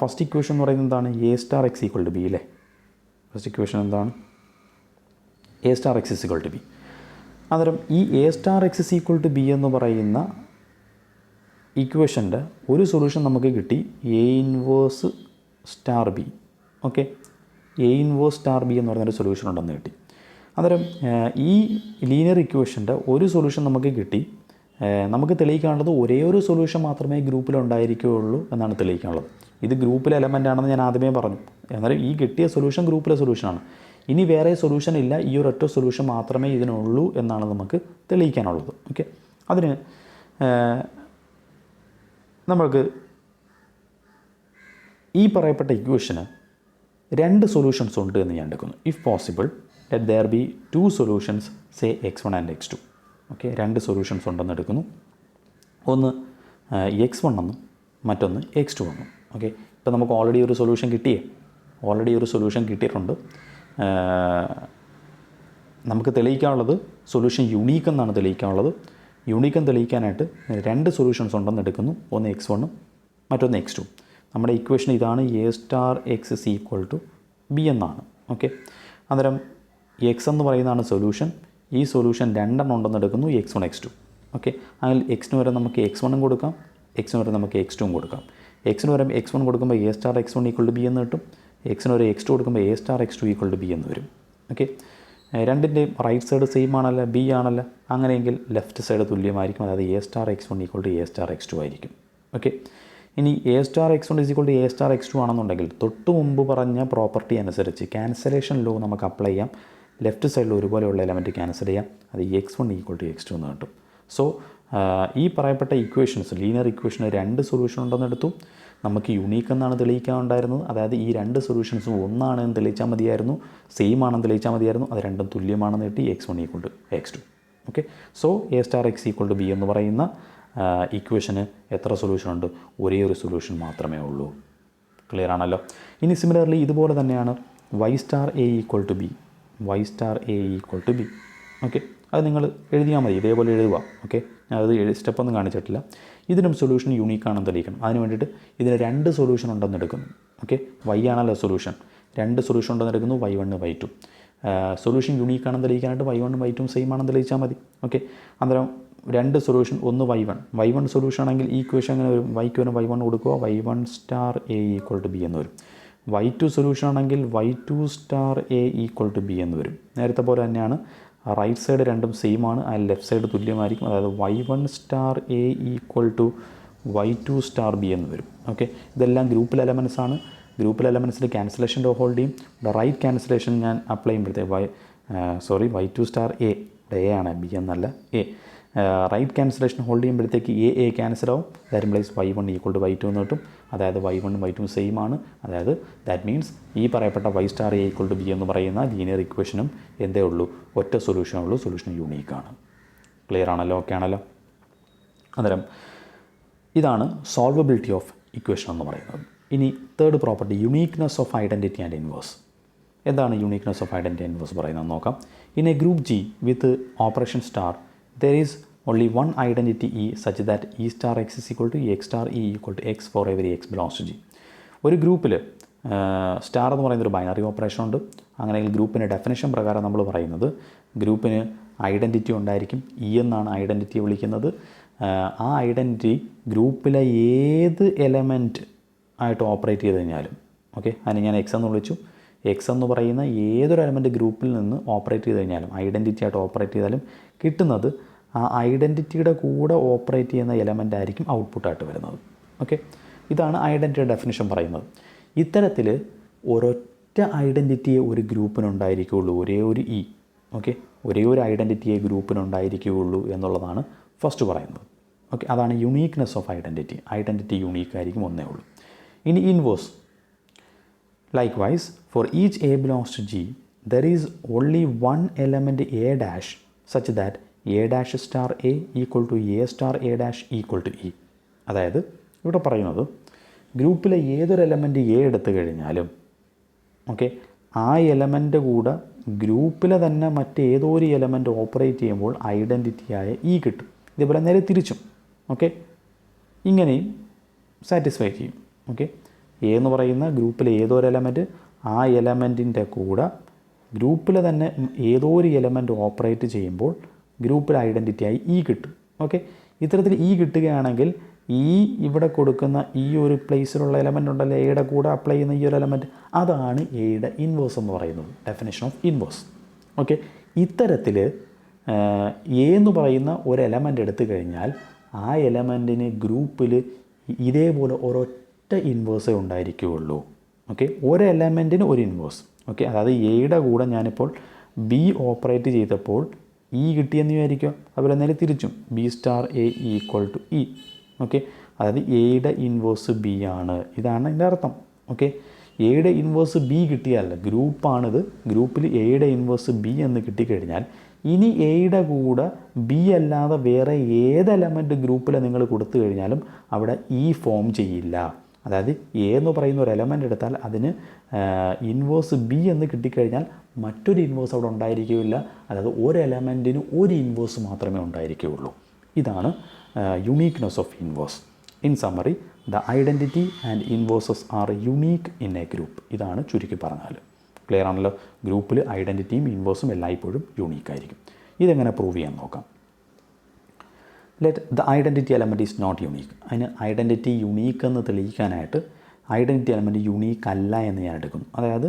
ഫസ്റ്റ് ഇക്വേഷൻ എന്ന് പറയുന്നത് എന്താണ്? A star X equal to B അല്ലേ? ഫസ്റ്റ് ഇക്വേഷൻ എന്താണ്? A star X is equal to B. അന്നേരം ഈ A star X is equal to B എന്ന് പറയുന്ന ഇക്വേഷൻ്റെ ഒരു സൊല്യൂഷൻ നമുക്ക് കിട്ടി, A inverse star B. Okay, A inverse star B എന്ന് പറയുന്നൊരു സൊല്യൂഷൻ ഉണ്ടെന്ന് കിട്ടി. അന്നേരം ഈ ലീനിയർ ഇക്വേഷൻ്റെ ഒരു സൊല്യൂഷൻ നമുക്ക് കിട്ടി. നമുക്ക് തെളിയിക്കാനുള്ളത് ഒരേ ഒരു സൊല്യൂഷൻ മാത്രമേ ഗ്രൂപ്പിലുണ്ടായിരിക്കുകയുള്ളൂ എന്നാണ് തെളിയിക്കാനുള്ളത്. ഇത് ഗ്രൂപ്പിലെ എലമെൻ്റ് ആണെന്ന് ഞാൻ ആദ്യമേ പറഞ്ഞു. എന്നാലും ഈ കിട്ടിയ സൊല്യൂഷൻ ഗ്രൂപ്പിലെ സൊല്യൂഷനാണ്. ഇനി വേറെ സൊല്യൂഷൻ ഇല്ല, ഈ ഒരൊറ്റ സൊല്യൂഷൻ മാത്രമേ ഇതിനുള്ളൂ എന്നാണ് നമുക്ക് തെളിയിക്കാനുള്ളത്. ഓക്കെ, അതിന് നമ്മൾക്ക് ഈ പറയപ്പെട്ട ഇക്വേഷന് 2 സൊല്യൂഷൻസ് ഉണ്ട് എന്ന് ഞാൻ എടുക്കുന്നു. If possible let there be 2 solutions, say x1 and x2. Okay, 2 solutions ഉണ്ടെന്ന് എടുക്കുന്നു. ഒന്ന് x1 എന്നും മറ്റൊന്ന് x2 എന്നും. ഓക്കെ, ഇപ്പോൾ നമുക്ക് ഓൾറെഡി ഒരു സൊല്യൂഷൻ കിട്ടിയിട്ടുണ്ട്. നമുക്ക് തെളിയിക്കാനുള്ളത് സൊല്യൂഷൻ യുണീക്ക് എന്നാണ് തെളിയിക്കാനുള്ളത്. യുണീക്ക് എന്ന് തെളിയിക്കാനായിട്ട് 2 സൊല്യൂഷൻസ് ഉണ്ടെന്ന് എടുക്കുന്നു. ഒന്ന് x1 മറ്റൊന്ന് x2. നമ്മുടെ ഇക്വേഷൻ ഇതാണ്, A*x = B എന്നാണ്. ഓക്കെ, അന്നേരം x എന്ന് പറയുന്നതാണ് സൊല്യൂഷൻ. ഈ സൊല്യൂഷൻ 2 ഉണ്ടെന്ന് എടുക്കുന്നു, x1 x2. ഓക്കെ, അതിൽ x വരെ നമുക്ക് x1 കൊടുക്കാം, x വരെ നമുക്ക് x2 കൊടുക്കാം. x വരെ x1 കൊടുക്കുമ്പോൾ A*x1 = B എന്ന് കിട്ടും. x വരെ x2 കൊടുക്കുമ്പോൾ A*x2 = B എന്ന് വരും. ഓക്കെ, രണ്ടിൻ്റെയും റൈറ്റ് സൈഡ് സെയിം ആണല്ലോ, B ആണല്ലോ. അങ്ങനെയെങ്കിൽ ലെഫ്റ്റ് സൈഡ് തുല്യമായിരിക്കും, അതായത് A*x1 = A*x2 ആയിരിക്കും. ഓക്കെ, ഇനി A*x1 = A*x2 ആണെന്നുണ്ടെങ്കിൽ തൊട്ട് മുമ്പ് പറഞ്ഞ പ്രോപ്പർട്ടി അനുസരിച്ച് ക്യാൻസലേഷൻ ലോ നമുക്ക് അപ്ലൈ ചെയ്യാം. ലെഫ്റ്റ് സൈഡിൽ ഒരുപോലെയുള്ള എലമെൻറ്റ് ക്യാൻസൽ ചെയ്യാം, അത് x1 = x2 എന്ന് കിട്ടും. സോ ഈ പറയപ്പെട്ട ഇക്വേഷൻസ്, ലീനിയർ ഇക്വേഷന് 2 സൊല്യൂഷൻ ഉണ്ടെന്ന് എടുത്തു. നമുക്ക് യുണീക്ക് എന്നാണ് തെളിയിക്കാനുണ്ടായിരുന്നത്, അതായത് ഈ 2 സൊല്യൂഷൻസും ഒന്നാണെന്ന് തെളിയിച്ചാൽ മതിയായിരുന്നു, സെയിം ആണെന്ന് തെളിയിച്ചാൽ മതിയായിരുന്നു. അത് രണ്ടും തുല്യമാണെന്ന് കിട്ടി, x1 = x2. Okay, so A*x = B എന്ന് പറയുന്ന ഇക്വേഷന് എത്ര സൊല്യൂഷൻ ഉണ്ട്? ഒരേ ഒരു സൊല്യൂഷൻ മാത്രമേ ഉള്ളൂ. ക്ലിയർ ആണല്ലോ. ഇനി സിമിലർലി ഇതുപോലെ തന്നെയാണ് y*A = B. ഓക്കെ, അത് നിങ്ങൾ എഴുതിയാൽ മതി, ഇതേപോലെ എഴുതുക. ഓക്കെ, ഞാനത് സ്റ്റെപ്പൊന്നും കാണിച്ചിട്ടില്ല. ഇതിനും സൊല്യൂഷൻ യുണീക്കാണെന്ന് തെളിയിക്കണം. അതിന് വേണ്ടിയിട്ട് ഇതിന് 2 സൊല്യൂഷൻ ഉണ്ടെന്ന് എടുക്കുന്നു. ഓക്കെ, y ആണല്ലോ സൊല്യൂഷൻ, 2 സൊല്യൂഷൻ ഉണ്ടെന്ന് എടുക്കുന്നു, y1 y2. Solution യുണീക്കാണെന്ന് തെളിയിക്കാനായിട്ട് y1 y2 same ആണെന്ന് തെളിയിച്ചാൽ മതി. ഓക്കെ, അന്നേരം 2 സൊല്യൂഷൻ, ഒന്ന് y1 സൊല്യൂഷൻ ആണെങ്കിൽ ഈ ഇക്വേഷൻ അങ്ങനെ വരും, y2 y1 കൊടുക്കുക, y1*A = B എന്ന് വരും. y2 സൊല്യൂഷൻ ആണെങ്കിൽ y2*A = B എന്ന് വരും. നേരത്തെ പോലെ തന്നെയാണ്, റൈറ്റ് സൈഡ് രണ്ടും സെയിം ആണ്, അതിൽ ലെഫ്റ്റ് സൈഡ് തുല്യമായിരിക്കും, അതായത് y1*A = y2*B എന്ന് വരും. ഓക്കെ, ഇതെല്ലാം ഗ്രൂപ്പിൽ എലമെൻറ്റ്സ് ആണ്. ഗ്രൂപ്പിൽ എലമെൻറ്റ്സിൽ ക്യാൻസലേഷൻ ലോ ഹോൾഡ് ചെയ്യും. റൈറ്റ് ക്യാൻസലേഷൻ ഞാൻ അപ്ലൈ ചെയ്യുമ്പോഴത്തേക്ക് y2*A, A ആണ്, B എന്നല്ല, A. റൈറ്റ് ക്യാൻസലേഷൻ ഹോൾഡ് ചെയ്യുമ്പോഴത്തേക്ക് A ക്യാൻസൽ ആവും. ദാറ്റ് ഇംപ്ലൈസ് y1 = y2 എന്ന് കിട്ടും. അതായത് y1 y2 സെയിം ആണ്. അതായത് ദാറ്റ് മീൻസ് ഈ പറയപ്പെട്ട y*A = B എന്ന് പറയുന്ന ലീനിയർ ഇക്വേഷനും എന്തേ ഉള്ളൂ? ഒറ്റ സൊല്യൂഷനേ ഉള്ളൂ, സൊല്യൂഷൻ യുണീക്കാണ്. ക്ലിയർ ആണല്ലോ? ഓക്കെ ആണല്ലോ? അന്നേരം ഇതാണ് സോൾവബിലിറ്റി ഓഫ് ഇക്വേഷൻ എന്ന് പറയുന്നത്. ഇനി third property, uniqueness of identity and inverse. എന്താണ് uniqueness of identity and inverse പറയുന്നത് നോക്കാം. In a group G with operation star there is only one identity E such that E*x = X*E = X for every X belongs to G. ഒരു ഗ്രൂപ്പിൽ star എന്ന് പറയുന്നൊരു binary operation ഉണ്ട്. അങ്ങനെയെങ്കിൽ ഗ്രൂപ്പിൻ്റെ definition പ്രകാരം നമ്മൾ പറയുന്നത് ഗ്രൂപ്പിന് ഐഡൻറ്റിറ്റി ഉണ്ടായിരിക്കും. ഇ എന്നാണ് ഐഡൻറ്റിറ്റിയെ വിളിക്കുന്നത്. ആ ഐഡൻറ്റിറ്റി ഗ്രൂപ്പിലെ ഏത് എലമെൻറ്റ് ആയിട്ട് ഓപ്പറേറ്റ് ചെയ്ത് കഴിഞ്ഞാലും, ഓക്കെ, അതിന് ഞാൻ എക്സ് എന്ന് വിളിച്ചു. എക്സ് എന്ന് പറയുന്ന ഏതൊരു എലമെൻറ്റ് ഗ്രൂപ്പിൽ നിന്ന് ഓപ്പറേറ്റ് ചെയ്ത് കഴിഞ്ഞാലും, ഐഡൻറ്റിറ്റി ആയിട്ട് ഓപ്പറേറ്റ് ചെയ്താലും കിട്ടുന്നത് ആ ഐഡൻറ്റിറ്റിയുടെ കൂടെ ഓപ്പറേറ്റ് ചെയ്യുന്ന എലമെൻ്റ് ആയിരിക്കും ഔട്ട്പുട്ടായിട്ട് വരുന്നത്. ഓക്കെ, ഇതാണ് ഐഡൻറ്റിറ്റിയുടെ ഡെഫിനിഷൻ പറയുന്നത്. ഇത്തരത്തിൽ ഒരൊറ്റ ഐഡൻറ്റിറ്റിയെ ഒരു ഗ്രൂപ്പിനുണ്ടായിരിക്കുകയുള്ളൂ, ഒരേ ഒരു ഇ. ഓക്കെ, ഒരേ ഒരു ഐഡൻറ്റിറ്റിയെ ഗ്രൂപ്പിനുണ്ടായിരിക്കുകയുള്ളൂ എന്നുള്ളതാണ് ഫസ്റ്റ് പറയുന്നത്. ഓക്കെ, അതാണ് uniqueness of identity. Identity unique ആയിരിക്കും, ഒന്നേ ഉള്ളൂ. ഇനി inverse. Likewise, for each A belongs to G, there is only one element A' such that A'*A = A'*A' E. അതായത് ഇവിടെ പറയുന്നത് ഗ്രൂപ്പിലെ ഏതൊരു എലമെൻറ്റ് എ എടുത്തു കഴിഞ്ഞാലും, ഓക്കെ, ആ എലമെൻ്റ് കൂടെ ഗ്രൂപ്പിലെ തന്നെ മറ്റേതോ ഒരു എലമെൻറ്റ് ഓപ്പറേറ്റ് ചെയ്യുമ്പോൾ ഐഡൻറ്റിറ്റിയായ ഇ കിട്ടും. ഇതേപോലെ നേരെ തിരിച്ചും, ഓക്കെ, ഇങ്ങനെയും സാറ്റിസ്ഫൈ ചെയ്യും. ഓക്കെ, എ എന്ന് പറയുന്ന ഗ്രൂപ്പിലെ ഏതോ ഒരു എലമെൻറ്റ്, ആ എലമെൻറ്റിൻ്റെ കൂടെ ഗ്രൂപ്പിൽ തന്നെ ഏതോ ഒരു എലമെൻറ്റ് ഓപ്പറേറ്റ് ചെയ്യുമ്പോൾ ഗ്രൂപ്പിൽ ഐഡൻറ്റിറ്റിയായി ഇ കിട്ടും. ഓക്കെ, ഇത്തരത്തിൽ ഇ കിട്ടുകയാണെങ്കിൽ ഈ ഇവിടെ കൊടുക്കുന്ന ഈ ഒരു പ്ലേസിലുള്ള എലമെൻ്റ് ഉണ്ടല്ലോ, എയുടെ കൂടെ അപ്ലൈ ചെയ്യുന്ന ഈ ഒരു എലമെൻറ്റ്, അതാണ് എയുടെ ഇൻവേഴ്സ് എന്ന് പറയുന്നത്. Definition of inverse. ഓക്കെ, ഇത്തരത്തിൽ എ എന്ന് പറയുന്ന ഒരു എലമെൻ്റ് എടുത്തു കഴിഞ്ഞാൽ ആ എലമെൻറ്റിന് ഗ്രൂപ്പിൽ ഇതേപോലെ ഒരൊറ്റ ഇൻവേഴ്സേ ഉണ്ടായിരിക്കുകയുള്ളൂ. ഓക്കെ, ഒരു എലമെൻറ്റിന് ഒരു ഇൻവേഴ്സ്, ഓക്കെ, അതായത് എയുടെ കൂടെ ഞാനിപ്പോൾ ബി ഓപ്പറേറ്റ് ചെയ്തപ്പോൾ ഇ കിട്ടിയെന്ന് വിചാരിക്കുക. അതുപോലെ നേരെ തിരിച്ചും B star A equal to E. Okay, അതായത് എയുടെ ഇൻവേഴ്സ് ബി ആണ്, ഇതാണ് എൻ്റെ അർത്ഥം. ഓക്കെ, എയുടെ ഇൻവേഴ്സ് ബി കിട്ടിയാൽ ഗ്രൂപ്പാണിത്, ഗ്രൂപ്പിൽ എയുടെ ഇൻവേഴ്സ് ബി എന്ന് കിട്ടിക്കഴിഞ്ഞാൽ ഇനി എയുടെ കൂടെ ബി അല്ലാതെ വേറെ ഏത് എലമെൻറ്റ് ഗ്രൂപ്പിൽ നിങ്ങൾ കൊടുത്തു കഴിഞ്ഞാലും അവിടെ ഇ ഫോം ചെയ്യില്ല. അതായത് എ എന്ന് പറയുന്ന ഒരു എലമെൻ്റ് എടുത്താൽ അതിന് ഇൻവേഴ്സ് ബി എന്ന് കിട്ടിക്കഴിഞ്ഞാൽ മറ്റൊരു ഇൻവേഴ്സ് അവിടെ ഉണ്ടായിരിക്കുകയില്ല. അതായത് ഒരു എലമെൻറ്റിന് ഒരു ഇൻവേഴ്സ് മാത്രമേ ഉണ്ടായിരിക്കുകയുള്ളൂ. ഇതാണ് uniqueness of inverse. In summary, the identity and inverses R unique in a group. ഇതാണ് ചുരുക്കി പറഞ്ഞാൽ. ക്ലിയർ ആണല്ലോ? ഗ്രൂപ്പിൽ ഐഡൻറ്റിറ്റിയും ഇൻവേഴ്സും എല്ലായ്പ്പോഴും യുണീക്കായിരിക്കും. ഇതെങ്ങനെ പ്രൂവ് ചെയ്യാൻ നോക്കാം. Let the identity element is not unique. അതിന് ഐഡൻറ്റിറ്റി യുണീക്ക് എന്ന് തെളിയിക്കാനായിട്ട് ഐഡൻറ്റിറ്റി എലമെൻറ്റ് യുണീക്ക് അല്ല എന്ന് ഞാൻ എടുക്കുന്നു. അതായത്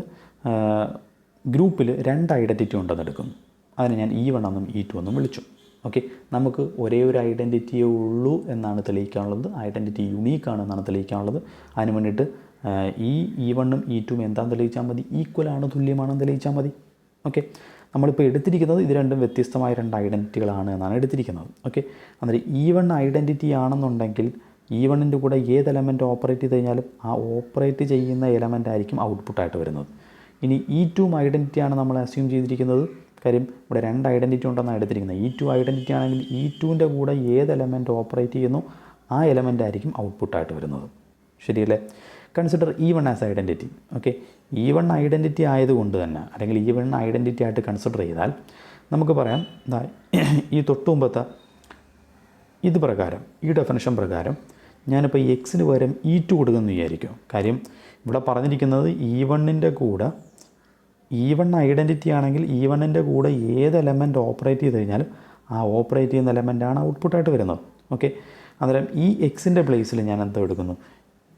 ഗ്രൂപ്പിൽ 2 ഐഡൻറ്റിറ്റി ഉണ്ടെന്ന് എടുക്കുന്നു. അതിനെ ഞാൻ E1 എന്നും E2 എന്നും വിളിച്ചു. ഓക്കെ, നമുക്ക് ഒരേ ഒരു ഐഡൻറ്റിറ്റിയേ ഉള്ളൂ എന്നാണ് തെളിയിക്കാനുള്ളത്. ഐഡൻറ്റിറ്റി യുണീക്കാണ് എന്നാണ് തെളിയിക്കാനുള്ളത്. അതിന് വേണ്ടിയിട്ട് ഈ E1ഉം E2ഉം എന്താണെന്ന് തെളിയിച്ചാൽ മതി, ഈക്വലാണ്, തുല്യമാണെന്ന് തെളിയിച്ചാൽ മതി. ഓക്കെ, നമ്മളിപ്പോൾ എടുത്തിരിക്കുന്നത് ഇത് രണ്ടും വ്യത്യസ്തമായ 2 ഐഡൻറ്റിറ്റികളാണ് എന്നാണ് എടുത്തിരിക്കുന്നത്. ഓക്കെ, അന്നേരം E1 ഐഡൻറ്റിറ്റി ആണെന്നുണ്ടെങ്കിൽ E1ൻ്റെ കൂടെ ഏത് എലമെൻറ്റ് ഓപ്പറേറ്റ് ചെയ്ത് കഴിഞ്ഞാലും ആ ഓപ്പറേറ്റ് ചെയ്യുന്ന എലമെൻ്റ് ആയിരിക്കും ഔട്ട്പുട്ടായിട്ട് വരുന്നത്. ഇനി E2ഉം ഐഡൻറ്റിറ്റിയാണ് നമ്മൾ അസ്യൂം ചെയ്തിരിക്കുന്നത്. കാര്യം ഇവിടെ 2 ഐഡൻറ്റിറ്റി ഉണ്ടെന്നാണ് എടുത്തിരിക്കുന്നത്. E2 ഐഡൻറ്റിറ്റി ആണെങ്കിൽ E2ൻ്റെ കൂടെ ഏത് എലമെൻറ്റ് ഓപ്പറേറ്റ് ചെയ്യുന്നു ആ എലമെൻ്റ് ആയിരിക്കും ഔട്ട്പുട്ടായിട്ട് വരുന്നത്. ശരിയല്ലേ? Consider E1 as identity. Okay, E1 identity ആയതുകൊണ്ട് തന്നെ, അല്ലെങ്കിൽ E1 ഐഡൻറ്റിറ്റി ആയിട്ട് കൺസിഡർ ചെയ്താൽ നമുക്ക് പറയാം, ഈ തൊട്ട് മുമ്പത്തെ ഇത് പ്രകാരം, ഈ ഡെഫിനിഷൻ പ്രകാരം ഞാനിപ്പോൾ എക്സിന് പകരം E2 കൊടുക്കുമെന്ന് വിചാരിക്കും. കാര്യം ഇവിടെ പറഞ്ഞിരിക്കുന്നത് E1ൻ്റെ കൂടെ E1 ഐഡൻറ്റിറ്റി ആണെങ്കിൽ E1ൻ്റെ കൂടെ ഏത് എലമെൻറ്റ് ഓപ്പറേറ്റ് ചെയ്ത് കഴിഞ്ഞാലും ആ ഓപ്പറേറ്റ് ചെയ്യുന്ന എലമെൻറ്റാണ് ഔട്ട്പുട്ടായിട്ട് വരുന്നത്. ഓക്കെ, അന്നേരം ഈ എക്സിൻ്റെ പ്ലേസിൽ ഞാൻ എന്താ എടുക്കുന്നു,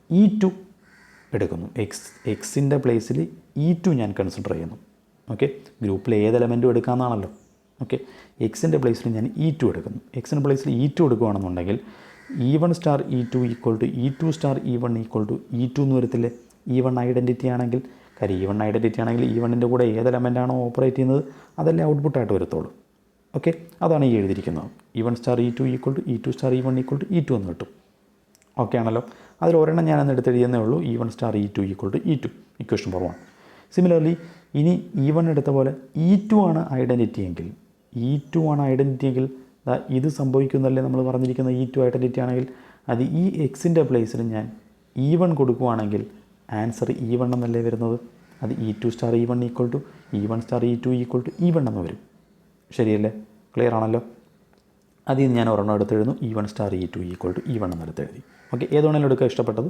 E2 എടുക്കുന്നു. എക്സിൻ്റെ പ്ലേസിൽ E2 ഞാൻ കൺസിഡർ ചെയ്യുന്നു. ഓക്കെ, ഗ്രൂപ്പിൽ ഏത് എലമെൻറ്റും എടുക്കാമെന്നാണല്ലോ. ഓക്കെ, എക്സിൻ്റെ പ്ലേസിൽ ഞാൻ E2 എടുക്കുന്നു. എക്സിൻ്റെ പ്ലേസിൽ E2 എടുക്കുകയാണെന്നുണ്ടെങ്കിൽ E1 star E2 equal to E2 star E1 equal to E2 എന്ന് വരത്തില്ലേ? E1 ഐഡൻറ്റിറ്റി ആണെങ്കിൽ. കാര്യം E1 ഐഡൻറ്റിറ്റി ആണെങ്കിൽ E1ൻ്റെ കൂടെ ഏത് എലമെൻറ്റാണോ ഓപ്പറേറ്റ് ചെയ്യുന്നത് അതല്ലേ ഔട്ട്പുട്ടായിട്ട് വരത്തുള്ളൂ. ഓക്കെ, അതാണ് ഈ എഴുതിയിരിക്കുന്നത്. E1 star E2 equal to E2 star E1 equal to E2 എന്ന് കിട്ടും. ഓക്കെ ആണല്ലോ? അതിൽ ഒരെണ്ണം ഞാനന്ന് എടുത്തെഴുതിയെന്നേ ഉള്ളൂ. E1 star E2 equal to E2, equation four 1. Similarly ഇനി E1 എടുത്ത പോലെ E2 ആണ് ഐഡൻറ്റിറ്റി എങ്കിൽ, E2 ആണ് ഐഡൻറ്റിറ്റി എങ്കിൽ ഇത് സംഭവിക്കുന്നതല്ലേ നമ്മൾ പറഞ്ഞിരിക്കുന്ന E2 ഐഡൻറ്റിറ്റി ആണെങ്കിൽ അത് ഈ എക്സിൻ്റെ പ്ലേസിൽ ഞാൻ E1 കൊടുക്കുകയാണെങ്കിൽ ആൻസർ E1 എന്നല്ലേ വരുന്നത്. അത് E2 star E1 equal to E1 star E2 equal to E1 എന്ന് വരും. ശരിയല്ലേ? ക്ലിയർ ആണല്ലോ? അതിൽ നിന്ന് ഞാൻ ഒരെണ്ണം എടുത്തെഴുതുന്നു. E1 star E2 equal to E1 എന്നെടുത്തെഴുതി. ഓക്കെ, ഏതുവേണേലും എടുക്കുക ഇഷ്ടപ്പെട്ടത്.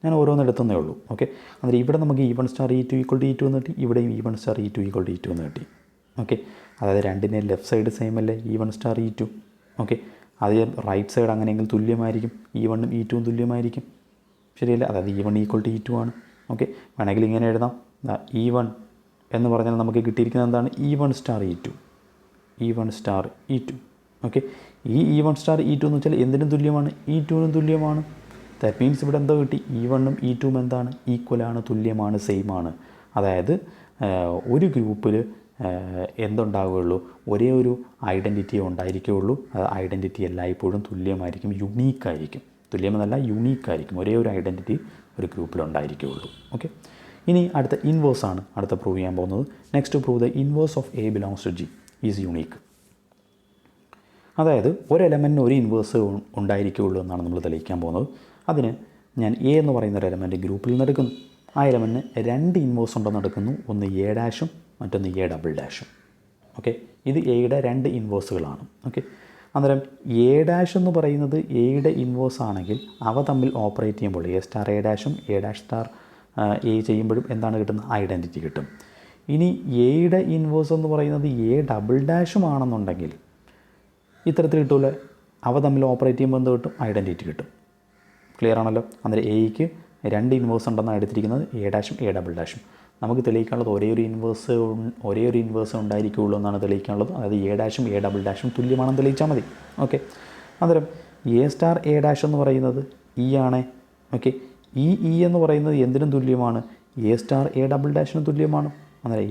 ഞാൻ ഓരോന്ന് എടുത്തന്നേ ഉള്ളൂ. ഓക്കെ, അന്നേരം ഇവിടെ നമുക്ക് E1 star E2 equal to E2 എന്ന് കിട്ടി. ഇവിടെയും E1 star E2 equal to E2 എന്ന് കിട്ടി. ഓക്കെ, അതായത് രണ്ടിൻ്റെയും ലെഫ്റ്റ് സൈഡ് സെയിം അല്ലേ, E1 സ്റ്റാർ E2. ഓക്കെ, അത് റൈറ്റ് സൈഡ് അങ്ങനെയെങ്കിൽ തുല്യമായിരിക്കും, E1ഉം E2ഉം തുല്യമായിരിക്കും. ശരിയല്ലേ? അതായത് E1 ഈക്വൽ ടു E2 ആണ്. ഓക്കെ, വേണമെങ്കിൽ ഇങ്ങനെ എഴുതാം. E1 എന്ന് പറഞ്ഞാൽ നമുക്ക് കിട്ടിയിരിക്കുന്നത് എന്താണ്? E1 star E2, E1 star E2. Okay, ഈ E1 സ്റ്റാർ E2 എന്ന് വെച്ചാൽ എന്തിനും തുല്യമാണ്? E2നും തുല്യമാണ്. ദാറ്റ് മീൻസ് ഇവിടെ എന്തോ കിട്ടി? E1ഉം E2ഉം എന്താണ്? ഈക്വലാണ്, തുല്യമാണ്, സെയിം ആണ്. അതായത് ഒരു ഗ്രൂപ്പിൽ എന്തുണ്ടാവുകയുള്ളൂ? ഒരേ ഒരു ഐഡൻറ്റിറ്റിയെ ഉണ്ടായിരിക്കുകയുള്ളൂ. അത് ഐഡൻറ്റിറ്റി എല്ലായ്പ്പോഴും തുല്യമായിരിക്കും, യുണീക്കായിരിക്കും. തുല്യമെന്നല്ല, യുണീക്കായിരിക്കും. ഒരേ ഒരു ഐഡൻറ്റിറ്റി ഒരു ഗ്രൂപ്പിൽ ഉണ്ടായിരിക്കുകയുള്ളൂ. ഓക്കെ, ഇനി അടുത്ത ഇൻവേഴ്സ് ആണ് അടുത്ത പ്രൂവ് ചെയ്യാൻ പോകുന്നത്. Next prove the inverse of A belongs to G is unique. അതായത് ഒരു എലമെൻറ്റിന് ഒരു ഇൻവേഴ്സ് ഉണ്ടായിരിക്കുകയുള്ളൂ എന്നാണ് നമ്മൾ തെളിയിക്കാൻ പോകുന്നത്. അതിന് ഞാൻ A എന്ന് പറയുന്ന ഒരു എലമെൻറ്റ് ഗ്രൂപ്പിൽ നിന്ന് എടുക്കുന്നു. ആ എലമെൻറ്റിന് 2 ഇൻവേഴ്സ് ഉണ്ടെന്ന് എടുക്കുന്നു. ഒന്ന് A' മറ്റൊന്ന് A'. ഓക്കെ, ഇത് Aയുടെ 2 ഇൻവേഴ്സുകളാണ്. ഓക്കെ, അന്നേരം A' എന്ന് പറയുന്നത് Aയുടെ ഇൻവേഴ്സ് ആണെങ്കിൽ അവ തമ്മിൽ ഓപ്പറേറ്റ് ചെയ്യുമ്പോൾ A സ്റ്റാർ A'-ഉം A' സ്റ്റാർ A ചെയ്യുമ്പോഴും എന്താണ് കിട്ടുന്നത്? ഐഡൻറ്റിറ്റി കിട്ടും. ഇനി Aയുടെ ഇൻവേഴ്സ് എന്ന് പറയുന്നത് A'-ഉം ആണെന്നുണ്ടെങ്കിൽ ഇത്തരത്തിൽ കിട്ടൂല. അവ തമ്മിൽ ഓപ്പറേറ്റ് ചെയ്യുമ്പോൾ എന്ത് കിട്ടും? ഐഡൻറ്റിറ്റി കിട്ടും. ക്ലിയർ ആണല്ലോ? അന്നേരം Aയ്ക്ക് 2 ഇൻവേഴ്സ് ഉണ്ടെന്നാണ് എടുത്തിരിക്കുന്നത്, A'-ഉം A'-ഉം. നമുക്ക് തെളിയിക്കാനുള്ളത് ഒരേ ഒരു ഇൻവേഴ്സ് ഉണ്ടായിരിക്കുകയുള്ളൂ എന്നാണ് തെളിയിക്കാനുള്ളത്. അതായത് A'-ഉം A'-ഉം തുല്യമാണെന്ന് തെളിയിച്ചാൽ മതി. ഓക്കെ, അന്നേരം A സ്റ്റാർ A' എന്ന് പറയുന്നത് E ആണ്. ഓക്കെ, ഈ E എന്ന് പറയുന്നത് എന്തിനും തുല്യമാണ്? A സ്റ്റാർ A'-നും തുല്യമാണ്. അന്നേരം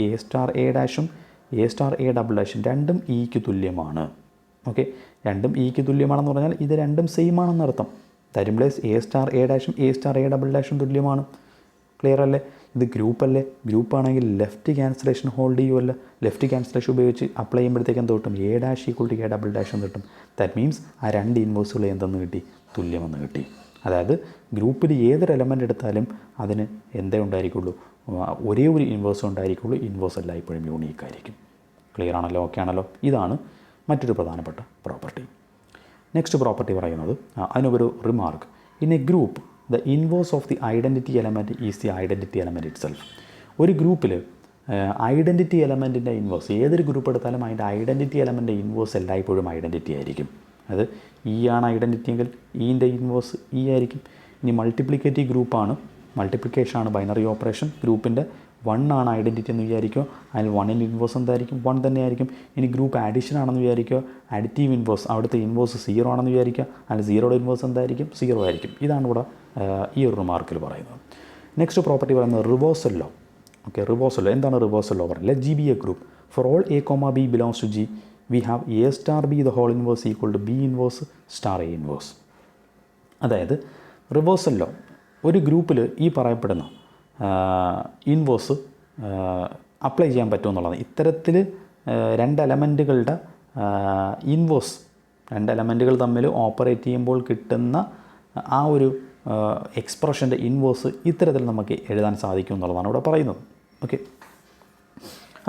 എ സ്റ്റാർ എ ഡാഷും എ സ്റ്റാർ എ ഡബിൾ ഡാഷും രണ്ടും ഇക്ക് തുല്യമാണ്. ഓക്കെ, രണ്ടും ഇക്ക് തുല്യമാണെന്ന് പറഞ്ഞാൽ ഇത് രണ്ടും സെയിം ആണെന്നർത്ഥം. തരുമ്പോഴേ എ സ്റ്റാർ എ ഡാഷും എ സ്റ്റാർ എ ഡബിൾ ഡാഷും തുല്യമാണ്. ക്ലിയർ അല്ലേ? ഇത് ഗ്രൂപ്പല്ലേ? ഗ്രൂപ്പാണെങ്കിൽ ലെഫ്റ്റ് ക്യാൻസലേഷൻ ഹോൾഡ് ചെയ്യുമല്ല. ലെഫ്റ്റ് ക്യാൻസലേഷൻ ഉപയോഗിച്ച് അപ്ലൈ ചെയ്യുമ്പോഴത്തേക്ക് എന്ത് കിട്ടും? A dash equal to A double dash എന്ന് കിട്ടും. ദാറ്റ് മീൻസ് ആ രണ്ട് ഇൻവേഴ്സുകൾ എന്തെന്ന് കിട്ടി? തുല്യമെന്ന് കിട്ടി. അതായത് ഗ്രൂപ്പിൽ ഏതൊരു എലമെൻ്റ് എടുത്താലും അതിന് എന്തേ ഉണ്ടായിരിക്കുള്ളൂ? ഒരേ ഒരു ഇൻവേഴ്സ് ഉണ്ടായിരിക്കുള്ളൂ. ഇൻവേഴ്സ് എല്ലാം ഇപ്പോഴും യൂണീക്ക് ആയിരിക്കും. ക്ലിയർ ആണല്ലോ? ഓക്കെ ആണല്ലോ? ഇതാണ് മറ്റൊരു പ്രധാനപ്പെട്ട പ്രോപ്പർട്ടി. നെക്സ്റ്റ് പ്രോപ്പർട്ടി പറയുന്നത്, അതിനൊരു remark. In a group the inverse of the identity element is the identity element it self. ഒരു ഗ്രൂപ്പിൽ ഐഡൻറ്റിറ്റി എലമെൻറ്റിൻ്റെ ഇൻവേഴ്സ്, ഏതൊരു ഗ്രൂപ്പ് എടുത്താലും അതിൻ്റെ ഐഡൻറ്റിറ്റി എലമെൻറ്റിൻ്റെ ഇൻവേഴ്സ് എല്ലായ്പ്പോഴും ഐഡൻറ്റിറ്റി ആയിരിക്കും. അത് ഇ ആണ് ഐഡൻറ്റിറ്റി എങ്കിൽ ഇൻ്റെ ഇൻവേഴ്സ് ഇ ആയിരിക്കും. ഇനി മൾട്ടിപ്ലിക്കേറ്റീവ് ഗ്രൂപ്പാണ്, മൾട്ടിപ്ലിക്കേഷനാണ് ബൈനറി ഓപ്പറേഷൻ, ഗ്രൂപ്പിൻ്റെ 1 ആണ് ഐഡൻറ്റിറ്റി എന്ന് വിചാരിക്കുക, അതിൽ 1ൻ്റെ ഇൻവേഴ്സ് എന്തായിരിക്കും? 1 തന്നെയായിരിക്കും. ഇനി ഗ്രൂപ്പ് ആഡിഷൻ ആണെന്ന് വിചാരിക്കുക, അഡിറ്റീവ് ഇൻവേഴ്സ്, അവിടുത്തെ ഇൻവേഴ്സ് 0 ആണെന്ന് വിചാരിക്കുക, അതിൽ 0യുടെ ഇൻവേഴ്സ് എന്തായിരിക്കും? 0 ആയിരിക്കും. ഇതാണ് ഇവിടെ ഈ ഒരു റിമാർക്കിൽ പറയുന്നത്. നെക്സ്റ്റ് പ്രോപ്പർട്ടി പറയുന്നത് reversal law. Okay, reversal law എന്താണ്? റിവേഴ്സൽ ലോ പറയുന്നത്, let G be a group for all A comma B belongs to G we have A star B the whole inverse equal to B inverse star A inverse. അതായത് reversal law, ഒരു ഗ്രൂപ്പിൽ ഈ പറയപ്പെടുന്ന inverse apply ചെയ്യാൻ പറ്റുമെന്നുള്ളതാണ്. ഇത്തരത്തിൽ രണ്ട് എലമെൻറ്റുകളുടെ inverse, രണ്ട് എലമെൻറ്റുകൾ തമ്മിൽ ഓപ്പറേറ്റ് ചെയ്യുമ്പോൾ കിട്ടുന്ന ആ ഒരു എക്സ്പ്രഷൻ്റെ ഇൻവേഴ്സ് ഇത്തരത്തിൽ നമുക്ക് എഴുതാൻ സാധിക്കും എന്നുള്ളതാണ് ഇവിടെ പറയുന്നത്. ഓക്കെ,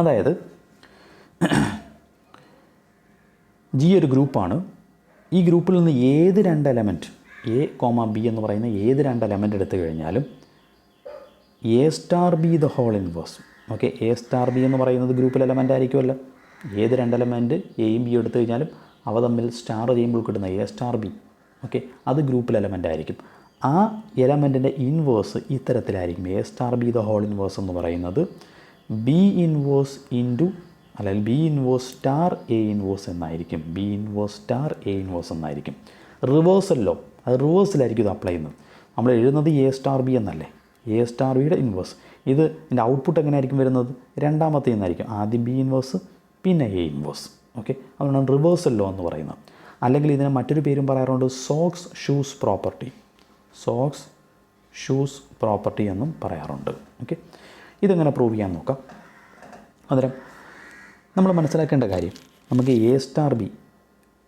അതായത് ജി ഒരു ഗ്രൂപ്പാണ്. ഈ ഗ്രൂപ്പിൽ നിന്ന് ഏത് രണ്ട് എലമെൻറ്റ്, എ കോമ ബി എന്ന് പറയുന്ന ഏത് രണ്ട് എലമെൻറ്റ് എടുത്തു കഴിഞ്ഞാലും A star B the whole inverse. Okay, A star B എന്ന് പറയുന്നത് ഗ്രൂപ്പിൽ എലമെൻ്റ് ആയിരിക്കുമല്ലോ. ഏത് രണ്ട് എലമെൻറ്റ് എയും ബിയും എടുത്തു കഴിഞ്ഞാലും അവ തമ്മിൽ സ്റ്റാർ ചെയ്യുമ്പോൾ കിട്ടുന്ന എ സ്റ്റാർ ബി, ഓക്കെ, അത് ഗ്രൂപ്പിൽ എലമെൻ്റ് ആയിരിക്കും. ആ എലമെൻറ്റിൻ്റെ ഇൻവേഴ്സ് ഇത്തരത്തിലായിരിക്കും. A star B the whole inverse എന്ന് പറയുന്നത് ബി ഇൻവേഴ്സ് ഇൻറ്റു, അല്ലെങ്കിൽ B inverse star A inverse എന്നായിരിക്കും. B inverse star A inverse എന്നായിരിക്കും. റിവേഴ്സല്ലോ, അത് റിവേഴ്സിലായിരിക്കും ഇത് അപ്ലൈ ചെയ്യുന്നത്. നമ്മൾ എഴുതുന്നത് എ സ്റ്റാർ ബി എന്നല്ലേ, എ സ്റ്റാർ ബിയുടെ ഇൻവേഴ്സ്. ഇത് ഇതിൻ്റെ ഔട്ട്പുട്ട് എങ്ങനെയായിരിക്കും വരുന്നത്? രണ്ടാമത്തെ നിന്നായിരിക്കും. ആദ്യം ബി ഇൻവേഴ്സ്, പിന്നെ എ ഇൻവേഴ്സ്. ഓക്കെ, അതുകൊണ്ടാണ് റിവേഴ്സൽ ലോ എന്ന് പറയുന്നത്. അല്ലെങ്കിൽ ഇതിന് മറ്റൊരു പേരും പറയാറുണ്ട്, socks shoes property. Socks shoes property എന്നും പറയാറുണ്ട്. ഓക്കെ, ഇതെങ്ങനെ പ്രൂവ് ചെയ്യാൻ നോക്കാം. അന്നേരം നമ്മൾ മനസ്സിലാക്കേണ്ട കാര്യം, നമുക്ക് എ സ്റ്റാർ ബി,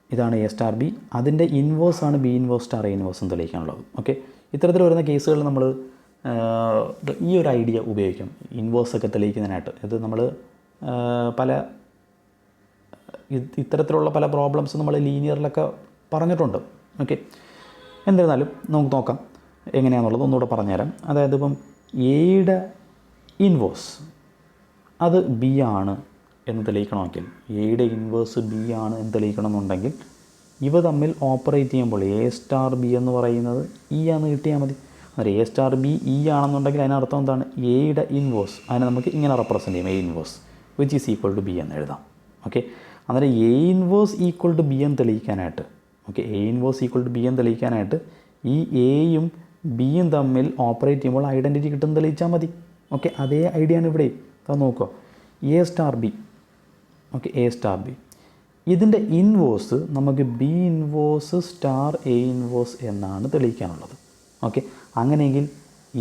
ഇതാണ് എ സ്റ്റാർ ബി, അതിൻ്റെ ഇൻവേഴ്സാണ് B inverse star A inverse എന്ന് തെളിയിക്കാനുള്ളത്. ഓക്കെ, ഇത്തരത്തിൽ വരുന്ന കേസുകളിൽ നമ്മൾ ഈ ഒരു ഐഡിയ ഉപയോഗിക്കും ഇൻവേഴ്സൊക്കെ തെളിയിക്കുന്നതിനായിട്ട്. ഇത് നമ്മൾ പല ഇത്തരത്തിലുള്ള പല പ്രോബ്ലംസ് നമ്മൾ ലീനിയറിലൊക്കെ പറഞ്ഞിട്ടുണ്ട്. ഓക്കെ, എന്നിരുന്നാലും നമുക്ക് നോക്കാം എങ്ങനെയാണെന്നുള്ളത് ഒന്നുകൂടെ പറഞ്ഞുതരാം. അതായത് ഇപ്പം എയുടെ ഇൻവേഴ്സ് അത് ബി ആണ് എന്ന് തെളിയിക്കണമെങ്കിൽ, എയുടെ ഇൻവേഴ്സ് ബി ആണ് എന്ന് തെളിയിക്കണമെന്നുണ്ടെങ്കിൽ ഇവ തമ്മിൽ ഓപ്പറേറ്റ് ചെയ്യുമ്പോൾ എ സ്റ്റാർ ബി എന്ന് പറയുന്നത് ഇ ആണെന്ന് കിട്ടിയാൽ മതി. അന്നേരം എ സ്റ്റാർ ബി ഇ ആണെന്നുണ്ടെങ്കിൽ അതിനർത്ഥം എന്താണ്? എയുടെ ഇൻവേഴ്സ്, അതിനെ നമുക്ക് ഇങ്ങനെ റെപ്രസെൻറ്റ് ചെയ്യും, A inverse which is equal to B എന്ന് എഴുതാം. ഓക്കെ, അന്നേരം A inverse equal to B എന്ന് തെളിയിക്കാനായിട്ട്, okay, A inverse equal to B എന്ന് തെളിയിക്കാനായിട്ട് ഈ എയും ബിയും തമ്മിൽ ഓപ്പറേറ്റ് ചെയ്യുമ്പോൾ ഐഡൻറ്റിറ്റി കിട്ടുമെന്ന് തെളിയിച്ചാൽ മതി. ഓക്കെ, അതേ ഐഡിയ ആണ് ഇവിടെ. അത് നോക്കുക, A star B, okay, A star B, ഇതിൻ്റെ ഇൻവേഴ്സ് നമുക്ക് B inverse star A inverse എന്നാണ് തെളിയിക്കാനുള്ളത്. ഓക്കെ, അങ്ങനെയെങ്കിൽ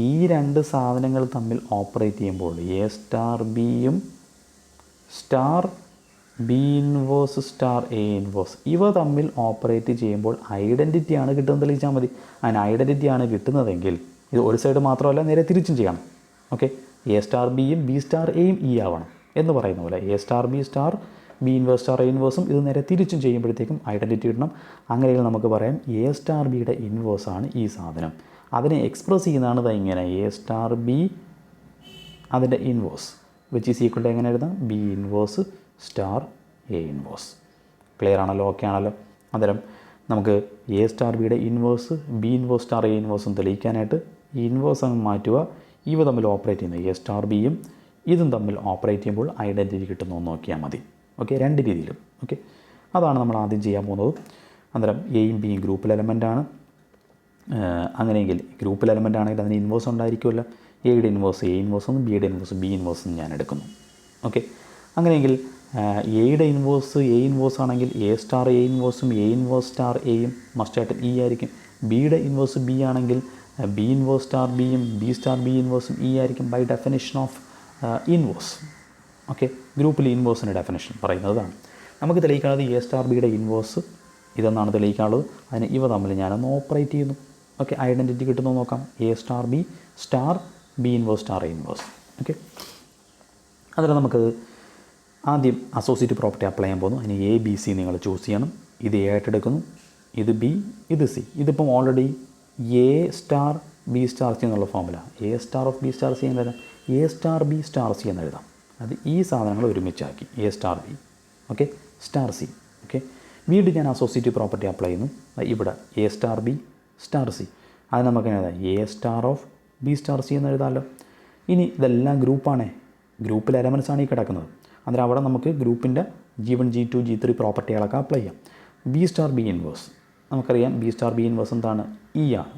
ഈ രണ്ട് സാധനങ്ങൾ തമ്മിൽ ഓപ്പറേറ്റ് ചെയ്യുമ്പോൾ എ സ്റ്റാർ ബിയും star B inverse star A inverse ഇവ തമ്മിൽ ഓപ്പറേറ്റ് ചെയ്യുമ്പോൾ ഐഡൻറ്റിറ്റിയാണ് കിട്ടുന്നത് തെളിയിച്ചാൽ മതി. അതിന് ഐഡൻറ്റിറ്റിയാണ് കിട്ടുന്നതെങ്കിൽ ഇത് ഒരു സൈഡ് മാത്രമല്ല, നേരെ തിരിച്ചും ചെയ്യണം. ഓക്കെ, എ സ്റ്റാർ ബിയും ബി സ്റ്റാർ എയും ഇ ആവണം എന്ന് പറയുന്ന പോലെ A star B inverse star A ഇൻവേഴ്സും ഇത് നേരെ തിരിച്ചും ചെയ്യുമ്പോഴത്തേക്കും ഐഡൻറ്റിറ്റി കിട്ടണം. അങ്ങനെയെങ്കിൽ നമുക്ക് പറയാം എ സ്റ്റാർ ബിയുടെ ഇൻവേഴ്സാണ് ഈ സാധനം. അതിനെ എക്സ്പ്രസ് ചെയ്യുന്നതാണ് ഇങ്ങനെ, എ സ്റ്റാർ ബി അതിൻ്റെ inverse which is equal to എങ്ങനെ എഴുതാം? B inverse star A inverse. Clear ആണല്ലോ? ഓക്കെ ആണല്ലോ? അന്നേരം നമുക്ക് എ സ്റ്റാർ ബിയുടെ inverse B inverse star A ഇൻവേഴ്സും തെളിയിക്കാനായിട്ട് ഈ ഇൻവേഴ്സ് അങ്ങ് മാറ്റുക. ഇവ തമ്മിൽ ഓപ്പറേറ്റ് ചെയ്യുന്ന എ സ്റ്റാർ ബിയും ഇതും തമ്മിൽ ഓപ്പറേറ്റ് ചെയ്യുമ്പോൾ ഐഡൻറ്റിറ്റി കിട്ടുന്നു നോക്കിയാൽ മതി. ഓക്കെ, രണ്ട് രീതിയിലും. ഓക്കെ, അതാണ് നമ്മൾ ആദ്യം ചെയ്യാൻ പോകുന്നത്. അന്നേരം എയും ബിയും ഗ്രൂപ്പിൽ എലമെൻ്റാണ്. അങ്ങനെയെങ്കിൽ ഗ്രൂപ്പിൽ എലമെൻ്റ് ആണെങ്കിൽ അതിന് ഇൻവേഴ്സ് ഉണ്ടായിരിക്കുമല്ലോ. എയുടെ ഇൻവേഴ്സ് എ ഇൻവേഴ്സ് എന്നും ബിയുടെ ഇൻവേഴ്സ് ബി ഇൻവേഴ്സ് എന്നും ഞാൻ എടുക്കുന്നു. ഓക്കെ, അങ്ങനെയെങ്കിൽ എയുടെ ഇൻവേഴ്സ് എ ഇൻവേഴ്സ് ആണെങ്കിൽ എ സ്റ്റാർ എ ഇൻവേഴ്സും എ ഇൻവേഴ്സ് സ്റ്റാർ എയും മസ്റ്റായിട്ട് ഇ ആയിരിക്കും. ബിയുടെ ഇൻവേഴ്സ് ബി ആണെങ്കിൽ ബി ഇൻവേഴ്സ് സ്റ്റാർ ബിയും ബി സ്റ്റാർ ബി ഇൻവേഴ്സും ഇ ആയിരിക്കും by definition of inverse. Okay, ഗ്രൂപ്പിൽ ഇൻവേഴ്സിൻ്റെ ഡെഫിനിഷൻ പറയുന്നതാണ്. നമുക്ക് തെളിയിക്കാനുള്ളത് എ സ്റ്റാർ ബിയുടെ ഇൻവേഴ്സ് ഇതെന്നാണ് തെളിയിക്കാനുള്ളത്. അതിന് ഇവ തമ്മിൽ ഞാനൊന്ന് ഓപ്പറേറ്റ് ചെയ്യുന്നു. ഓക്കെ, ഐഡൻറ്റിറ്റി കിട്ടുന്നു നോക്കാം. A star B star B inverse star A inverse. Okay, അതിൽ നമുക്ക് ആദ്യം അസോസിയേറ്റ് പ്രോപ്പർട്ടി അപ്ലൈ ചെയ്യാൻ പോകുന്നു. അതിന് എ ബി സി നിങ്ങൾ ചൂസ് ചെയ്യണം. ഇത് എ ആയിട്ട് എടുക്കുന്നു, ഇത് ബി, ഇത് സി. ഇതിപ്പം already A star B star C എന്നുള്ള formula A star of B star C എന്ന് എഴുതാം, A star B star C എന്ന് എഴുതാം. അത് ഈ സാധനങ്ങൾ ഒരുമിച്ചാക്കി A star B okay star C. Okay, വീണ്ടും ഞാൻ അസോസിയേറ്റ് പ്രോപ്പർട്ടി അപ്ലൈ ചെയ്യുന്നു. ഇവിടെ A star B star C, അത് നമുക്ക് എഴുതാം A star of B star C എന്ന് എഴുതാമല്ലോ. ഇനി ഇതെല്ലാം ഗ്രൂപ്പാണേ, ഗ്രൂപ്പിൽ എലമെൻറ്റ്സ് ആണ് ഈ കിടക്കുന്നത്. അന്നേരം അവിടെ നമുക്ക് ഗ്രൂപ്പിൻ്റെ G1 G2 G3 പ്രോപ്പർട്ടികളൊക്കെ അപ്ലൈ ചെയ്യാം. ബി സ്റ്റാർ ബി ഇൻവേഴ്സ് നമുക്കറിയാം, ബി സ്റ്റാർ ബി ഇൻവേഴ്സ് എന്താണ്? ഇ ആണ്.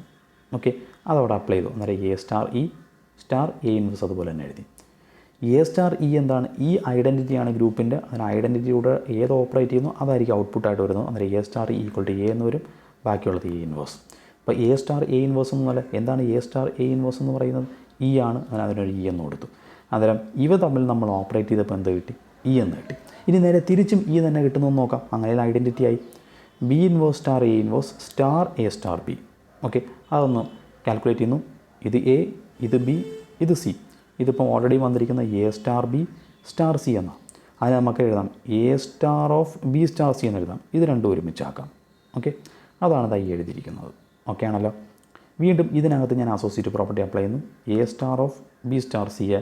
ഓക്കെ, അതവിടെ അപ്ലൈ ചെയ്തു. അന്നേരം A star E star A inverse അതുപോലെ തന്നെ എഴുതി. എ സ്റ്റാർ ഇ എന്താണ്? ഈ ഐഡൻറ്റിറ്റിയാണ് ഗ്രൂപ്പിൻ്റെ. അതിന് ഐഡൻറ്റിറ്റിയുടെ ഏത് ഓപ്പറേറ്റ് ചെയ്യുന്നു അതായിരിക്കും ഔട്ട്പുട്ടായിട്ട് വരുന്നത്. അന്നേരം A star E equal to A എന്ന് വരും, ബാക്കിയുള്ളത് എ ഇൻവേഴ്സ്. അപ്പോൾ എ സ്റ്റാർ എ ഇൻവേഴ്സ് എന്നല്ല, എന്താണ് എ സ്റ്റാർ എ ഇൻവേഴ്സ് എന്ന് പറയുന്നത്? ഇ ആണ്. അതിനൊരു ഇ എന്ന് കൊടുത്തു. അന്നേരം ഇവ തമ്മിൽ നമ്മൾ ഓപ്പറേറ്റ് ചെയ്തപ്പോൾ എന്ത് കിട്ടി? ഇ എന്ന് കിട്ടി. ഇനി നേരെ തിരിച്ചും ഇ തന്നെ കിട്ടുന്നതെന്ന് നോക്കാം. അങ്ങനെ ഐഡൻറ്റിറ്റി ആയി B inverse star A inverse star A star B. Okay, അതൊന്ന് കാൽക്കുലേറ്റ് ചെയ്യുന്നു. ഇത് എ, ഇത് ബി, ഇത് സി. ഇതിപ്പം ഓൾറെഡി വന്നിരിക്കുന്ന A star B star C എന്നാണ്. അതിന് നമുക്ക് എഴുതാം A star of B star C എന്ന് എഴുതാം. ഇത് രണ്ടും ഒരുമിച്ചാക്കാം. ഓക്കെ, അതാണ് ഇതായി എഴുതിയിരിക്കുന്നത്. ഓക്കെ ആണല്ലോ. വീണ്ടും ഇതിനകത്ത് ഞാൻ അസോസിയേറ്റ് പ്രോപ്പർട്ടി അപ്ലൈ ചെയ്യുന്നു. A star of B star സിയെ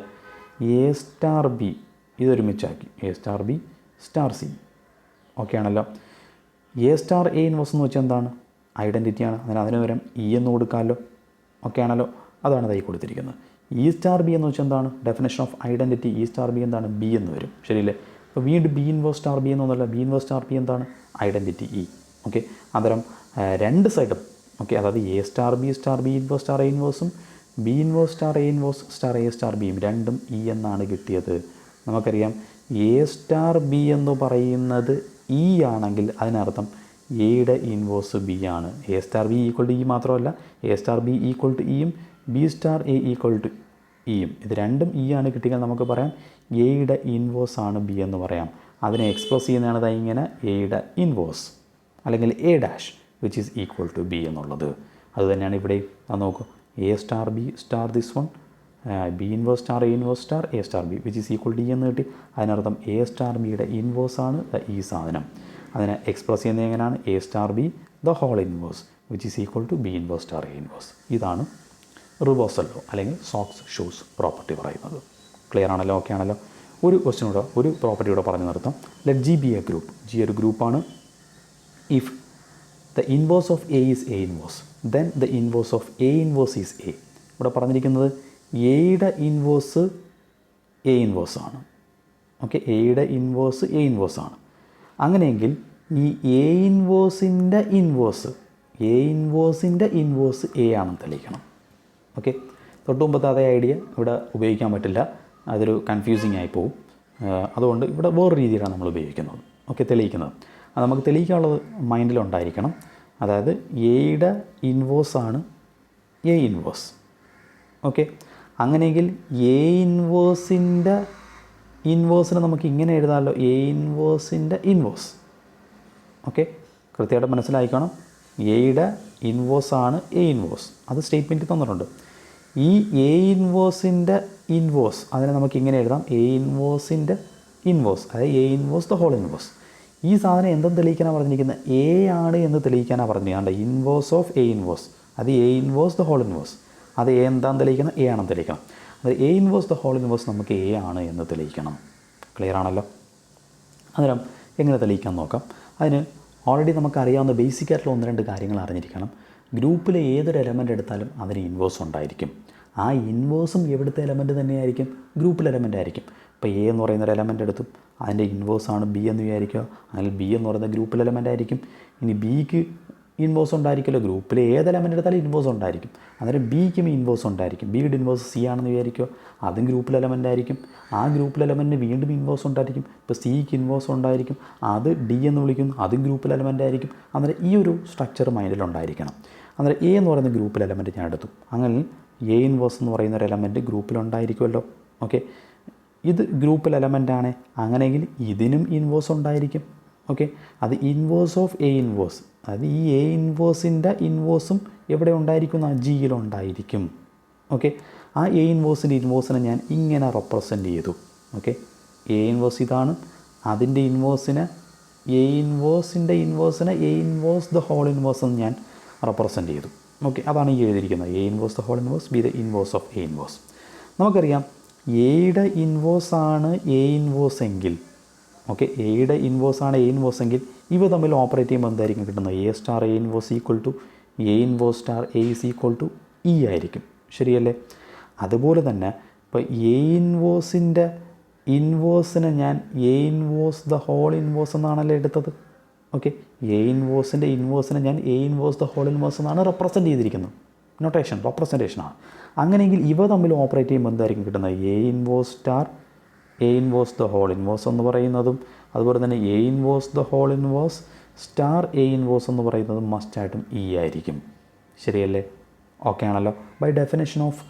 എ സ്റ്റാർ ബി ഇതൊരുമിച്ചാക്കി A star B star C. Okay ആണല്ലോ. എ സ്റ്റാർ എ ഇൻവേഴ്സ് എന്ന് വെച്ചാൽ എന്താണ്? ഐഡൻറ്റിറ്റിയാണ്. അതിന് പകരം ഇ എന്ന് കൊടുക്കാമല്ലോ. ഓക്കെ ആണല്ലോ, അതാണ് ഇതായി കൊടുത്തിരിക്കുന്നത്. ഇ സ്റ്റാർ ബി എന്ന് വെച്ചാൽ എന്താണ്? Definition of identity E star B എന്താണ്? ബി എന്ന് വരും. ശരിയല്ലേ? അപ്പോൾ വീണ്ടും ബി ഇൻവേഴ്സ് സ്റ്റാർ ബി എന്നൊന്നല്ല, ബി ഇൻവേഴ്സ് സ്റ്റാർ ബി എന്താണ്? Identity E. ഓക്കെ, അന്നേരം രണ്ട് സൈഡും ഓക്കെ, അതായത് A star B inverse star A ഇൻവേഴ്സും B inverse star A inverse star A star ബിയും രണ്ടും ഇ എന്നാണ് കിട്ടിയത്. നമുക്കറിയാം എ സ്റ്റാർ ബി എന്ന് പറയുന്നത് ഇ ആണെങ്കിൽ അതിനർത്ഥം എയുടെ ഇൻവേഴ്സ് ബി ആണ്. A star B equal to E മാത്രമല്ല, A star B equal to ഇയും B star A equal to ഇയും. ഇത് രണ്ടും ഇ ആണ് കിട്ടിയാൽ നമുക്ക് പറയാം എയുടെ ഇൻവേഴ്സ് ആണ് ബി എന്ന് പറയാം. അതിനെ എക്സ്പ്രസ് ചെയ്യുന്നതാണ് ഇങ്ങനെ എയുടെ ഇൻവേഴ്സ് അല്ലെങ്കിൽ A dash which is equal to B എന്നുള്ളത്. അതുതന്നെയാണ് ഇവിടെ നോക്കൂ, A star B star this one B inverse star A inverse star A star B which is equal to E എന്ന് കിട്ടി. അതിനർത്ഥം എ സ്റ്റാർ ബിയുടെ ഇൻവേഴ്സ് ആണ് ഈ സാധനം. അതിനെ എക്സ്പ്രസ് ചെയ്യുന്നത് എങ്ങനെയാണ്? A star B the whole inverse which is equal to B inverse star A inverse. ഇതാണ് റിവേഴ്സൽ ലോ അല്ലെങ്കിൽ സോക്സ് ഷൂസ് പ്രോപ്പർട്ടി പറയുന്നത്. ക്ലിയർ ആണല്ലോ? ഓക്കെ ആണല്ലോ. ഒരു ക്വസ്റ്റ്യൻ കൂടെ, ഒരു പ്രോപ്പർട്ടി കൂടെ പറഞ്ഞു നിർത്താം. Let G be a group. G ഒരു ഗ്രൂപ്പാണ്. If the inverse of A is A inverse then the inverse of A inverse is A. ഇവിടെ പറഞ്ഞിരിക്കുന്നത് എയുടെ ഇൻവേഴ്സ് എ ഇൻവേഴ്സ് ആണ്. ഓക്കെ, എയുടെ ഇൻവേഴ്സ് എ ഇൻവേഴ്സ് ആണ്. അങ്ങനെയെങ്കിൽ ഈ എ ഇൻവേഴ്സിൻ്റെ ഇൻവേഴ്സ് എ ആണെന്ന് തെളിയിക്കണം. ഓക്കെ, തൊട്ട് മുമ്പത്തെ അതേ ഐഡിയ ഇവിടെ ഉപയോഗിക്കാൻ പറ്റില്ല, അതൊരു കൺഫ്യൂസിങ് ആയി പോകും. അതുകൊണ്ട് ഇവിടെ വേറെ രീതിയിലാണ് നമ്മൾ ഉപയോഗിക്കുന്നത്. ഓക്കെ, തെളിയിക്കുന്നത്. അത് നമുക്ക് തെളിയിക്കാനുള്ളത് മൈൻഡിലുണ്ടായിരിക്കണം. അതായത് എയുടെ ഇൻവേഴ്സാണ് എ ഇൻവേഴ്സ്. ഓക്കെ, അങ്ങനെയെങ്കിൽ എ ഇൻവേഴ്സിനെ നമുക്ക് ഇങ്ങനെ എഴുതാമല്ലോ, എ ഇൻവേഴ്സിൻ്റെ ഇൻവേഴ്സ്. ഓക്കെ, കൃത്യമായിട്ട് മനസ്സിലായിക്കണം. എയുടെ ഇൻവേഴ്സാണ് എ ഇൻവേഴ്സ്, അത് സ്റ്റേറ്റ്മെൻറ്റ് തന്നിട്ടുണ്ട്. ഈ എ ഇൻവേഴ്സിൻ്റെ ഇൻവേഴ്സ് അതിനെ നമുക്ക് ഇങ്ങനെ എഴുതാം, എ ഇൻവേഴ്സിൻ്റെ ഇൻവേഴ്സ്, അതായത് A inverse the whole inverse. ഈ സാധനം എന്തെന്ന് തെളിയിക്കാനാണ് പറഞ്ഞിരിക്കുന്നത്? എ ആണ് എന്ന് തെളിയിക്കാനാണ് പറഞ്ഞിരിക്കുന്നത്. ഇൻവേഴ്സ് ഓഫ് എ ഇൻവേഴ്സ്, അത് A inverse the whole inverse. അത് എ എന്താണെന്ന് തെളിയിക്കണം? എ ആണെന്ന് തെളിയിക്കണം. അത് A inverse the whole inverse നമുക്ക് എ ആണ് എന്ന് തെളിയിക്കണം. ക്ലിയർ ആണല്ലോ? അന്നേരം എങ്ങനെ തെളിയിക്കാൻ നോക്കാം. അതിന് ഓൾറെഡി നമുക്കറിയാവുന്ന ബേസിക് ആയിട്ടുള്ള 1-2 കാര്യങ്ങൾ അറിഞ്ഞിരിക്കണം. ഗ്രൂപ്പിലെ ഏതൊരു എലമെൻ്റ് എടുത്താലും അതിന് ഇൻവേഴ്സ് ഉണ്ടായിരിക്കും. ആ ഇൻവേഴ്സും എവിടുത്തെ എലമെൻറ്റ് തന്നെയായിരിക്കും? ഗ്രൂപ്പിലെ എലമെൻ്റ് ആയിരിക്കും. ഇപ്പോൾ എ എന്ന് പറയുന്നൊരു എലമെൻ്റ് എടുത്തു, അതിൻ്റെ ഇൻവേഴ്സാണ് ബി എന്ന് വിചാരിക്കുക, അതിൽ ബി എന്ന് പറയുന്ന ഗ്രൂപ്പിലെ എലമെൻ്റ് ആയിരിക്കും. ഇനി ബിക്ക് ഇൻവേഴ്സ് ഉണ്ടായിരിക്കുമല്ലോ. ഗ്രൂപ്പിൽ ഏത് എലമെൻ്റ് എടുത്താലും ഇൻവേഴ്സ് ഉണ്ടായിരിക്കും. അന്നേരം ബിക്കും ഇൻവേഴ്സ് ഉണ്ടായിരിക്കും. ബിയുടെ ഇൻവേഴ്സ് സി ആണെന്ന് വിചാരിക്കുക, അതും ഗ്രൂപ്പിൽ എലമെൻ്റ് ആയിരിക്കും. ആ ഗ്രൂപ്പിൽ എലമെൻറ്റിന് വീണ്ടും ഇൻവേഴ്സ് ഉണ്ടായിരിക്കും. ഇപ്പോൾ സിക്ക് ഇൻവേഴ്സ് ഉണ്ടായിരിക്കും, അത് ഡി എന്ന് വിളിക്കുന്നു, അതും ഗ്രൂപ്പിൽ എലമെൻ്റ് ആയിരിക്കും. അന്നേരം ഈ ഒരു സ്ട്രക്ചർ മൈൻഡിലുണ്ടായിരിക്കണം. അന്നേരം എ എന്ന് പറയുന്ന ഗ്രൂപ്പിൽ എലമെൻറ്റ് ഞാൻ എടുത്തു. അങ്ങനെ എ ഇൻവേഴ്സ് എന്ന് പറയുന്ന ഒരു എലമെൻറ്റ് ഗ്രൂപ്പിലുണ്ടായിരിക്കുമല്ലോ. ഓക്കെ, ഇത് ഗ്രൂപ്പിൽ എലമെൻ്റാണ്. അങ്ങനെയെങ്കിൽ ഇതിനും ഇൻവേഴ്സ് ഉണ്ടായിരിക്കും. ഓക്കെ, അത് ഇൻവേഴ്സ് ഓഫ് എ ഇൻവേഴ്സ്, അതായത് ഈ എ ഇൻവേഴ്സിൻ്റെ ഇൻവേഴ്സും എവിടെ ഉണ്ടായിരിക്കും? ആ ജിയിലുണ്ടായിരിക്കും. ഓക്കെ, ആ എ ഇൻവേഴ്സിൻ്റെ ഇൻവേഴ്സിനെ ഞാൻ ഇങ്ങനെ റെപ്രസെൻ്റ് ചെയ്തു. ഓക്കെ, എ ഇൻവേഴ്സ് ഇതാണ്, അതിൻ്റെ ഇൻവേഴ്സിനെ എ ഇൻവേഴ്സിൻ്റെ ഇൻവേഴ്സിനെ A inverse the whole inverse എന്ന് ഞാൻ റെപ്രസെൻ്റ് ചെയ്തു. ഓക്കെ, അതാണ് ഈ എഴുതിയിരിക്കുന്നത്. A inverse the whole inverse B the inverse of A inverse. നമുക്കറിയാം എയുടെ ഇൻവേഴ്സാണ് എ ഇൻവേഴ്സ് എങ്കിൽ, ഓക്കെ, എയുടെ ഇൻവേഴ്സാണ് എ ഇൻവേഴ്സ് എങ്കിൽ ഇവ തമ്മിൽ ഓപ്പറേറ്റ് ചെയ്യുമ്പോൾ എന്തായിരിക്കും കിട്ടുന്നത്? A star A inverse equal to A inverse star A is equal to E ആയിരിക്കും. ശരിയല്ലേ? അതുപോലെ തന്നെ ഇപ്പോൾ എ ഇൻവേഴ്സിൻ്റെ ഇൻവേഴ്സിനെ ഞാൻ A inverse the whole inverse എന്നാണല്ലോ എടുത്തത്. ഓക്കെ, എ ഇൻവേഴ്സിൻ്റെ ഇൻവേഴ്സിനെ ഞാൻ A inverse the whole inverse എന്നാണ് റെപ്രസെൻ്റ് ചെയ്തിരിക്കുന്നത്. നൊട്ടേഷൻ റെപ്രസെൻറ്റേഷനാണ്. അങ്ങനെയെങ്കിൽ ഇവ തമ്മിൽ ഓപ്പറേറ്റ് ചെയ്യുമ്പോൾ എന്തായിരിക്കും കിട്ടുന്നത്? A inverse star A inverse the whole inverse എന്ന് പറയുന്നതും അതുപോലെ തന്നെ A inverse the whole inverse star A inverse എന്ന് പറയുന്നതും മസ്റ്റായിട്ടും ഇ ആയിരിക്കും. ശരിയല്ലേ? ഓക്കെ ആണല്ലോ. By definition of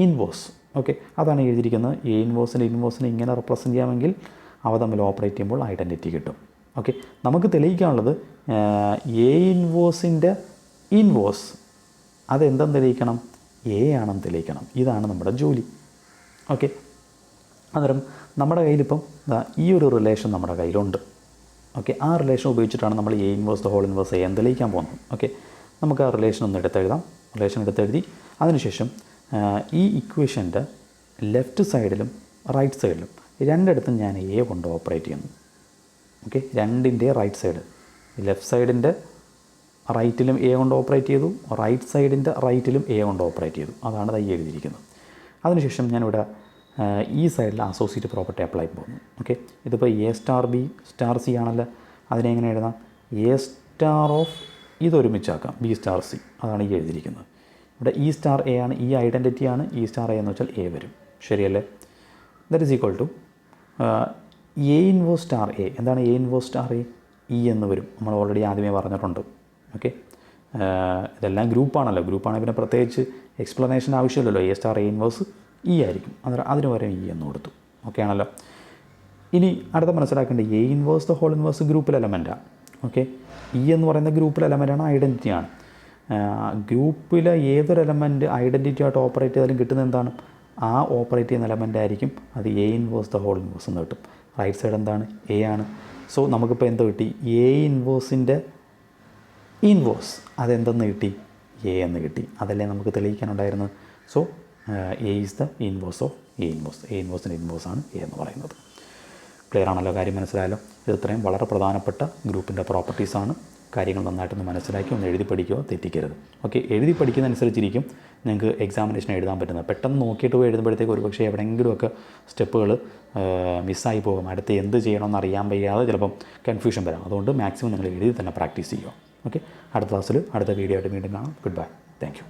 inverse. Okay, അതാണ് എഴുതിയിരിക്കുന്നത്. എ ഇൻവേഴ്സിനെ ഇങ്ങനെ റെപ്രസെൻ്റ് ചെയ്യാമെങ്കിൽ അവ തമ്മിൽ ഓപ്പറേറ്റ് ചെയ്യുമ്പോൾ ഐഡൻറ്റിറ്റി കിട്ടും. ഓക്കെ, നമുക്ക് തെളിയിക്കാനുള്ളത് എ ഇൻവേഴ്സിൻ്റെ ഇൻവേഴ്സ് അതെന്തെന്ന് തെളിയിക്കണം? എ ആണെന്ന് തെളിയിക്കണം. ഇതാണ് നമ്മുടെ ജോലി. ഓക്കെ, അന്നേരം നമ്മുടെ കയ്യിലിപ്പം ഈ ഒരു റിലേഷൻ നമ്മുടെ കയ്യിലുണ്ട്. ഓക്കെ, ആ റിലേഷൻ ഉപയോഗിച്ചിട്ടാണ് നമ്മൾ A inverse the whole inverse A എന്ന് തെളിയിക്കാൻ പോകുന്നത്. ഓക്കെ, നമുക്ക് ആ റിലേഷൻ ഒന്ന് എടുത്തെഴുതാം. റിലേഷൻ എടുത്തെഴുതി അതിനുശേഷം ഈ ഇക്വേഷൻ്റെ ലെഫ്റ്റ് സൈഡിലും റൈറ്റ് സൈഡിലും രണ്ടിടത്തും ഞാൻ എ കൊണ്ട് ഓപ്പറേറ്റ് ചെയ്യുന്നു. ഓക്കെ, രണ്ടിൻ്റെ റൈറ്റ് സൈഡ്, ലെഫ്റ്റ് സൈഡിൻ്റെ റൈറ്റിലും എ കൊണ്ട് ഓപ്പറേറ്റ് ചെയ്തു, റൈറ്റ് സൈഡിൻ്റെ റൈറ്റിലും എ കൊണ്ട് ഓപ്പറേറ്റ് ചെയ്തു. അതാണ് തൈ എഴുതിയിരിക്കുന്നത്. അതിനുശേഷം ഞാനിവിടെ ഈ സൈഡിൽ അസോസിയേറ്റ് പ്രോപ്പർട്ടി അപ്ലൈ പോകുന്നു. ഓക്കെ, ഇതിപ്പോൾ A star B star C ആണല്ലോ. അതിനെ എങ്ങനെ എഴുതാം? എ സ്റ്റാർ ഓഫ് ഇതൊരുമിച്ചാക്കാം, ബി സ്റ്റാർ സി. അതാണ് ഈ എഴുതിയിരിക്കുന്നത്. ഇവിടെ ഇ സ്റ്റാർ എ ആണ്, ഈ ഐഡൻറ്റിറ്റിയാണ്. ഇ സ്റ്റാർ എ എന്ന് വെച്ചാൽ എ വരും. ശരിയല്ലേ? That is equal to A inverse star A. എന്താണ് A inverse star A? E എന്ന് വരും. നമ്മൾ ഓൾറെഡി ആദ്യമേ പറഞ്ഞിട്ടുണ്ട്. ഓക്കെ, ഇതെല്ലാം ഗ്രൂപ്പാണല്ലോ. ഗ്രൂപ്പാണെങ്കിൽ പിന്നെ പ്രത്യേകിച്ച് എക്സ്പ്ലനേഷൻ ആവശ്യമില്ലല്ലോ. A star A inverse E ആയിരിക്കും. അതിന് പകരം ഇ എന്ന് കൊടുത്തു. ഓക്കെ ആണല്ലോ. ഇനി അടുത്ത മനസ്സിലാക്കേണ്ടത് A inverse the whole inverse ഗ്രൂപ്പിൽ എലമെൻറ്റാണ്. ഓക്കെ, ഇ എന്ന് പറയുന്ന ഗ്രൂപ്പിൽ എലമെൻറ്റാണ്, ഐഡൻറ്റിറ്റിയാണ്. ഗ്രൂപ്പിലെ ഏതൊരു എലമെൻറ്റ് ഐഡൻറ്റിറ്റി ആയിട്ട് ഓപ്പറേറ്റ് ചെയ്താലും കിട്ടുന്നത് എന്താണ്? ആ ഓപ്പറേറ്റ് ചെയ്യുന്ന എലമെൻ്റ് ആയിരിക്കും അത് A inverse the whole inverse എന്ന് കിട്ടും. റൈറ്റ് സൈഡ് എന്താണ്? എ ആണ്. സോ നമുക്കിപ്പോൾ എന്ത് കിട്ടി? എ ഇൻവേഴ്സിൻ്റെ ഇൻവേഴ്സ് അതെന്തെന്ന് കിട്ടി? എ എന്ന് കിട്ടി. അതല്ലേ നമുക്ക് തെളിയിക്കാനുണ്ടായിരുന്നത്. So A is the inverse of A inverse. A ഇൻവേഴ്സിൻ്റെ ഇൻവേഴ്സാണ് എ എന്ന് പറയുന്നത്. ക്ലിയർ ആണല്ലോ? കാര്യം മനസ്സിലായല്ലോ? ഇത് ഇത്രയും വളരെ പ്രധാനപ്പെട്ട ഗ്രൂപ്പിൻ്റെ പ്രോപ്പർട്ടീസാണ്. കാര്യങ്ങൾ നന്നായിട്ടൊന്ന് മനസ്സിലാക്കി ഒന്ന് എഴുതി പഠിക്കുക, തെറ്റിക്കരുത്. ഓക്കെ, എഴുതി പഠിക്കുന്നതനുസരിച്ചിരിക്കും നിങ്ങൾക്ക് എക്സാമിനേഷൻ എഴുതാൻ പറ്റുന്നത്. പെട്ടെന്ന് നോക്കിയിട്ട് പോയി എഴുതുമ്പോഴത്തേക്ക് ഒരുപക്ഷെ എവിടെയെങ്കിലുമൊക്കെ സ്റ്റെപ്പുകൾ മിസ്സായി പോകും. അടുത്ത് എന്ത് ചെയ്യണമെന്ന് അറിയാൻ വയ്യാതെ ചിലപ്പം കൺഫ്യൂഷൻ വരാം. അതുകൊണ്ട് മാക്സിമം നിങ്ങൾ എഴുതി തന്നെ പ്രാക്ടീസ് ചെയ്യുക. ഓക്കെ, അടുത്ത ക്ലാസ്സിൽ അടുത്ത വീഡിയോ ആയിട്ട് വീണ്ടും കാണാം. Good bye. Thank you.